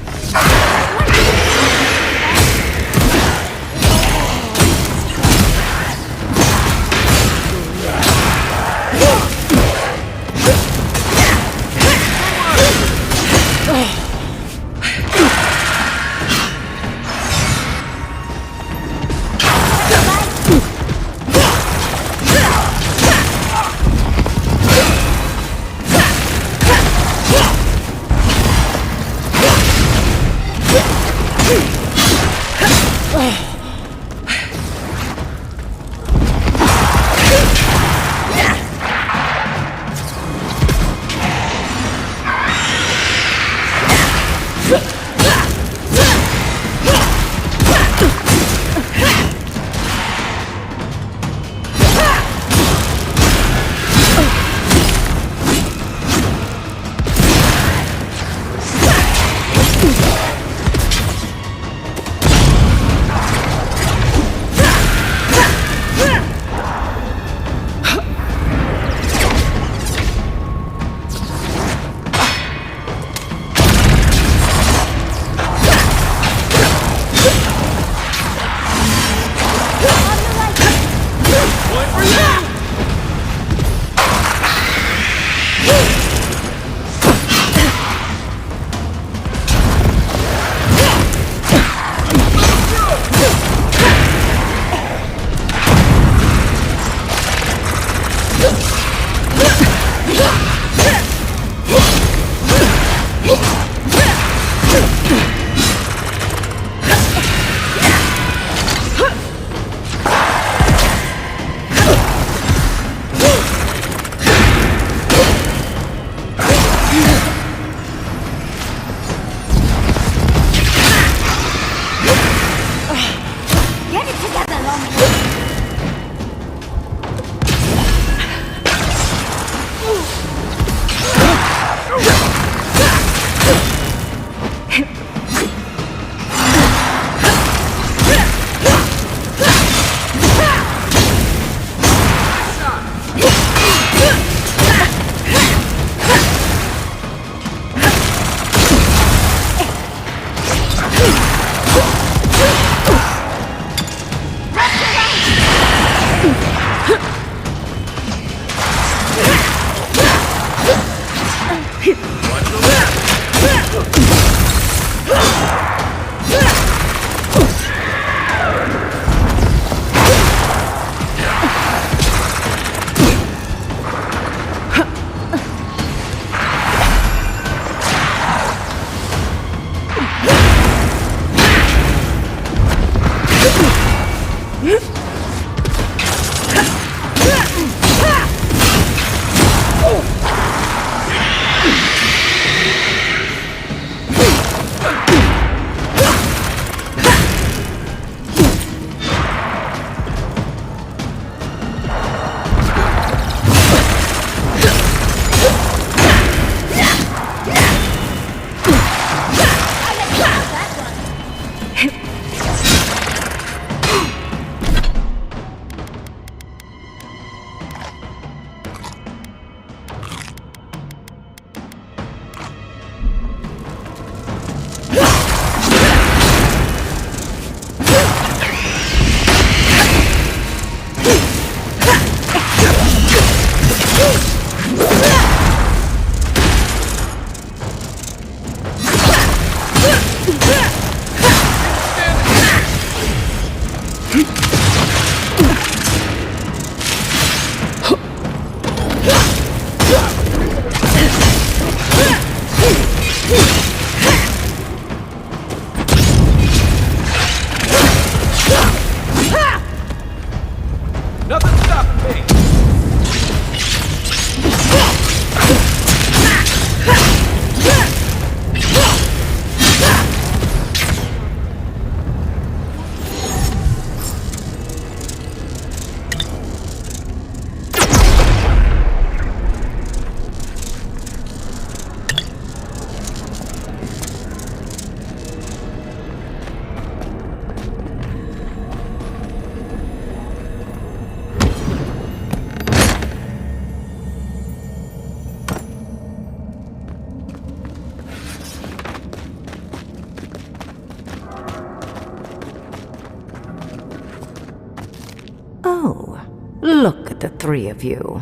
three of you.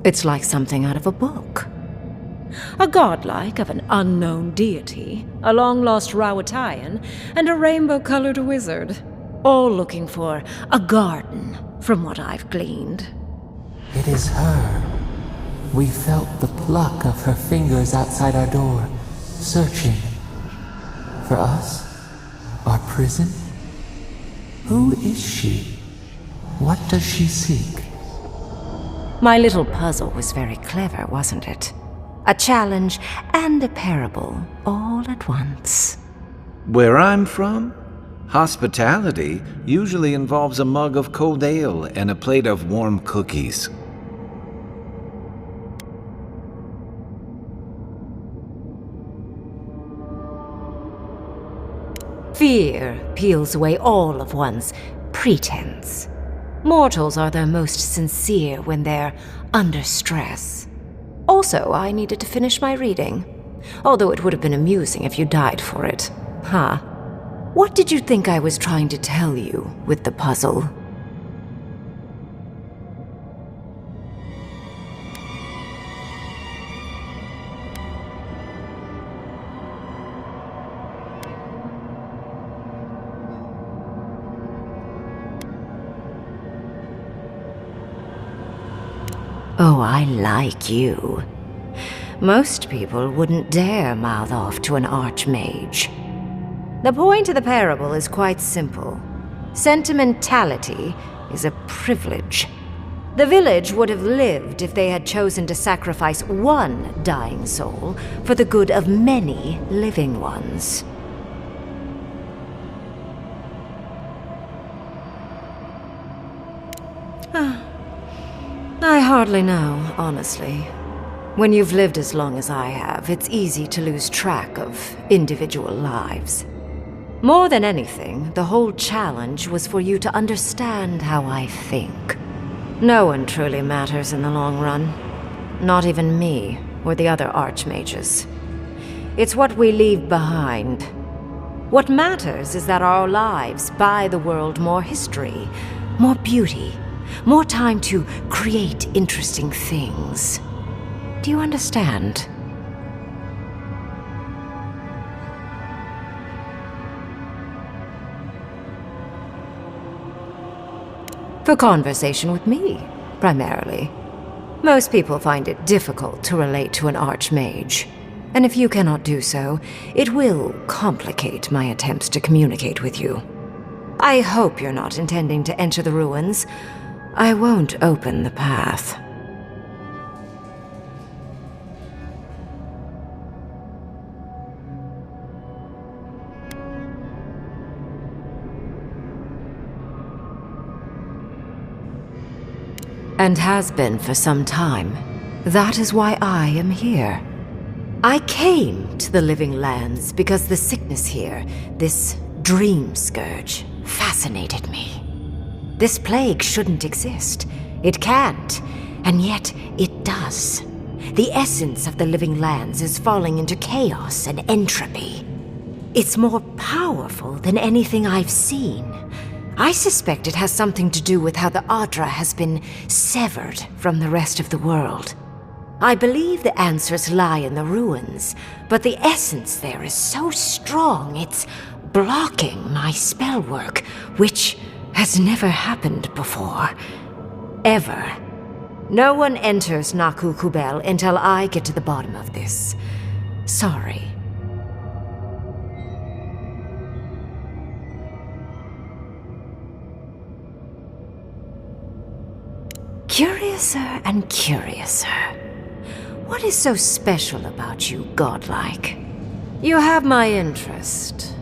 It's like something out of a book. A godlike of an unknown deity, a long-lost Rawatayan, and a rainbow-colored wizard. All looking for a garden, from what I've gleaned. It is her. We felt the pluck of her fingers outside our door, searching. For us? Our prison? Who is she? What does she seek? My little puzzle was very clever, wasn't it? A challenge and a parable, all at once. Where I'm from, hospitality usually involves a mug of cold ale and a plate of warm cookies. Fear peels away all of one's pretense. Mortals are their most sincere when they're under stress. Also, I needed to finish my reading. Although it would have been amusing if you died for it. Huh? What did you think I was trying to tell you with the puzzle? Oh, I like you. Most people wouldn't dare mouth off to an archmage. The point of the parable is quite simple. Sentimentality is a privilege. The village would have lived if they had chosen to sacrifice one dying soul for the good of many living ones. I hardly know, honestly. When you've lived as long as I have, it's easy to lose track of individual lives. More than anything, the whole challenge was for you to understand how I think. No one truly matters in the long run. Not even me, or the other archmages. It's what we leave behind. What matters is that our lives buy the world more history, more beauty, more time to create interesting things. Do you understand? For conversation with me, primarily. Most people find it difficult to relate to an archmage. And if you cannot do so, it will complicate my attempts to communicate with you. I hope you're not intending to enter the ruins. I won't open the path. And has been for some time. That is why I am here. I came to the Living Lands because the sickness here, this dream scourge, fascinated me. This plague shouldn't exist. It can't, and yet it does. The essence of the Living Lands is falling into chaos and entropy. It's more powerful than anything I've seen. I suspect it has something to do with how the Adra has been severed from the rest of the world. I believe the answers lie in the ruins, but the essence there is so strong it's blocking my spell work, which has never happened before. Ever. No one enters Naku Kubel until I get to the bottom of this. Sorry. Curiouser and curiouser. What is so special about you, godlike? You have my interest.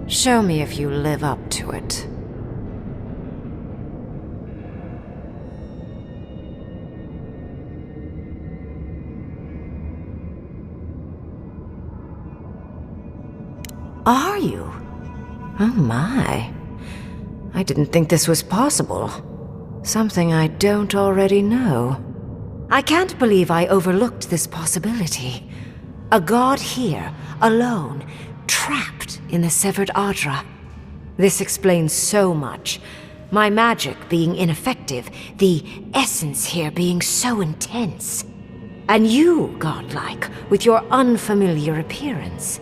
Show me if you live up to it. Are you? Oh my. I didn't think this was possible. Something I don't already know. I can't believe I overlooked this possibility. A god here, alone, trapped in the severed Adra. This explains so much. My magic being ineffective, the essence here being so intense. And you, godlike, with your unfamiliar appearance.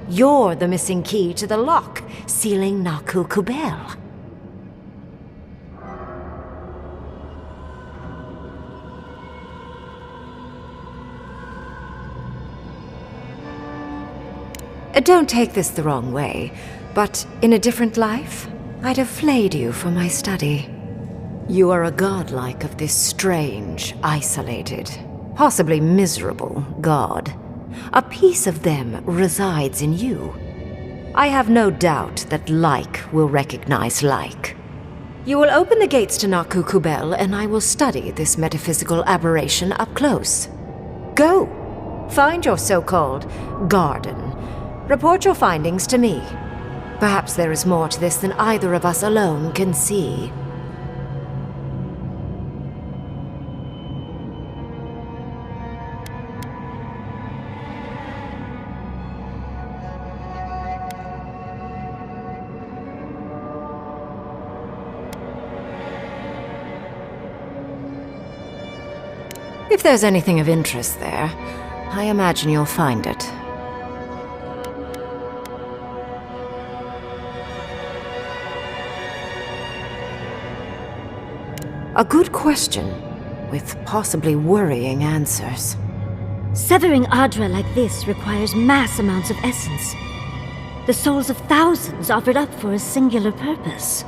You're the missing key to the lock, sealing Naku Kubel. Don't take this the wrong way, but in a different life, I'd have flayed you for my study. You are a godlike of this strange, isolated, possibly miserable god. A piece of them resides in you. I have no doubt that like will recognize like. You will open the gates to Naku Kubel, and I will study this metaphysical aberration up close. Go! Find your so-called garden. Report your findings to me. Perhaps there is more to this than either of us alone can see. If there's anything of interest there, I imagine you'll find it. A good question, with possibly worrying answers. Severing Adra like this requires mass amounts of essence. The souls of thousands offered up for a singular purpose.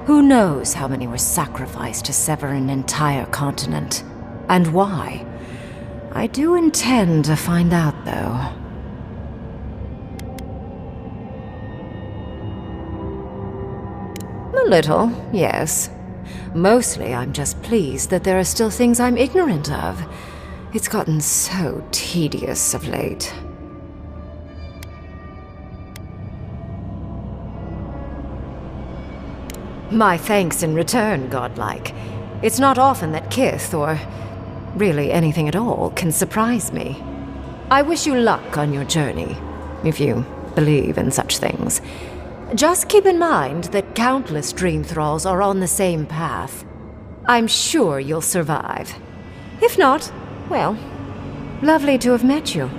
Who knows how many were sacrificed to sever an entire continent? And why? I do intend to find out, though. A little, yes. Mostly, I'm just pleased that there are still things I'm ignorant of. It's gotten so tedious of late. My thanks in return, godlike. It's not often that Kith, or really anything at all, can surprise me. I wish you luck on your journey, if you believe in such things. Just keep in mind that countless dream thralls are on the same path. I'm sure you'll survive. If not, well, lovely to have met you.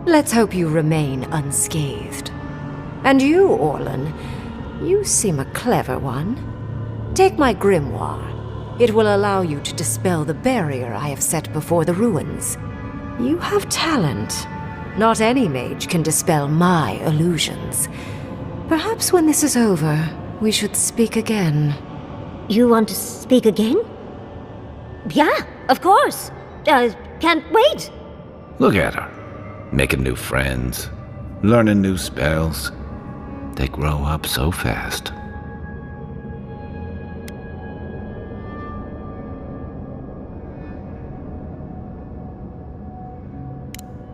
Let's hope you remain unscathed. And you, Orlan, you seem a clever one. Take my grimoire. It will allow you to dispel the barrier I have set before the ruins. You have talent. Not any mage can dispel my illusions. Perhaps when this is over, we should speak again. You want to speak again? Yeah, of course. Can't wait. Look at her. Making new friends. Learning new spells. They grow up so fast.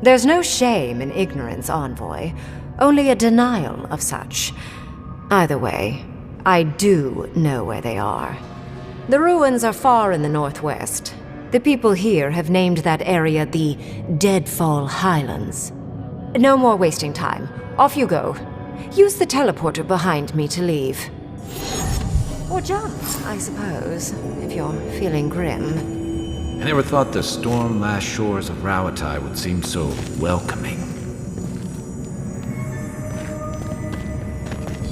There's no shame in ignorance, Envoy. Only a denial of such. Either way, I do know where they are. The ruins are far in the northwest. The people here have named that area the Deadfall Highlands. No more wasting time. Off you go. Use the teleporter behind me to leave. Or jump, I suppose, if you're feeling grim. I never thought the storm-lashed shores of Rawatai would seem so welcoming.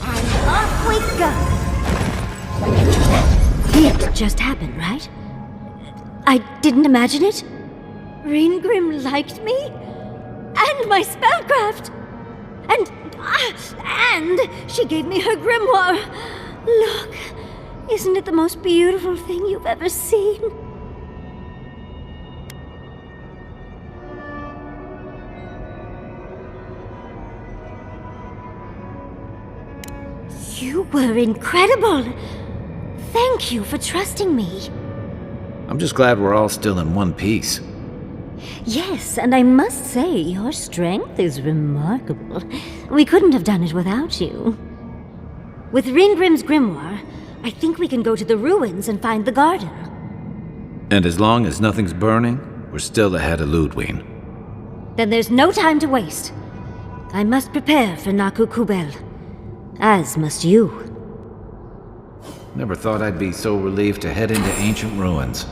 And off we go! It just happened, right? I didn't imagine it? Ringrim liked me? And my spellcraft! And she gave me her grimoire! Look, isn't it the most beautiful thing you've ever seen? You were incredible! Thank you for trusting me. I'm just glad we're all still in one piece. Yes, and I must say, your strength is remarkable. We couldn't have done it without you. With Ringrim's grimoire, I think we can go to the ruins and find the garden. And as long as nothing's burning, we're still ahead of Ludwig. Then there's no time to waste. I must prepare for Naku Kubel, as must you. Never thought I'd be so relieved to head into ancient ruins.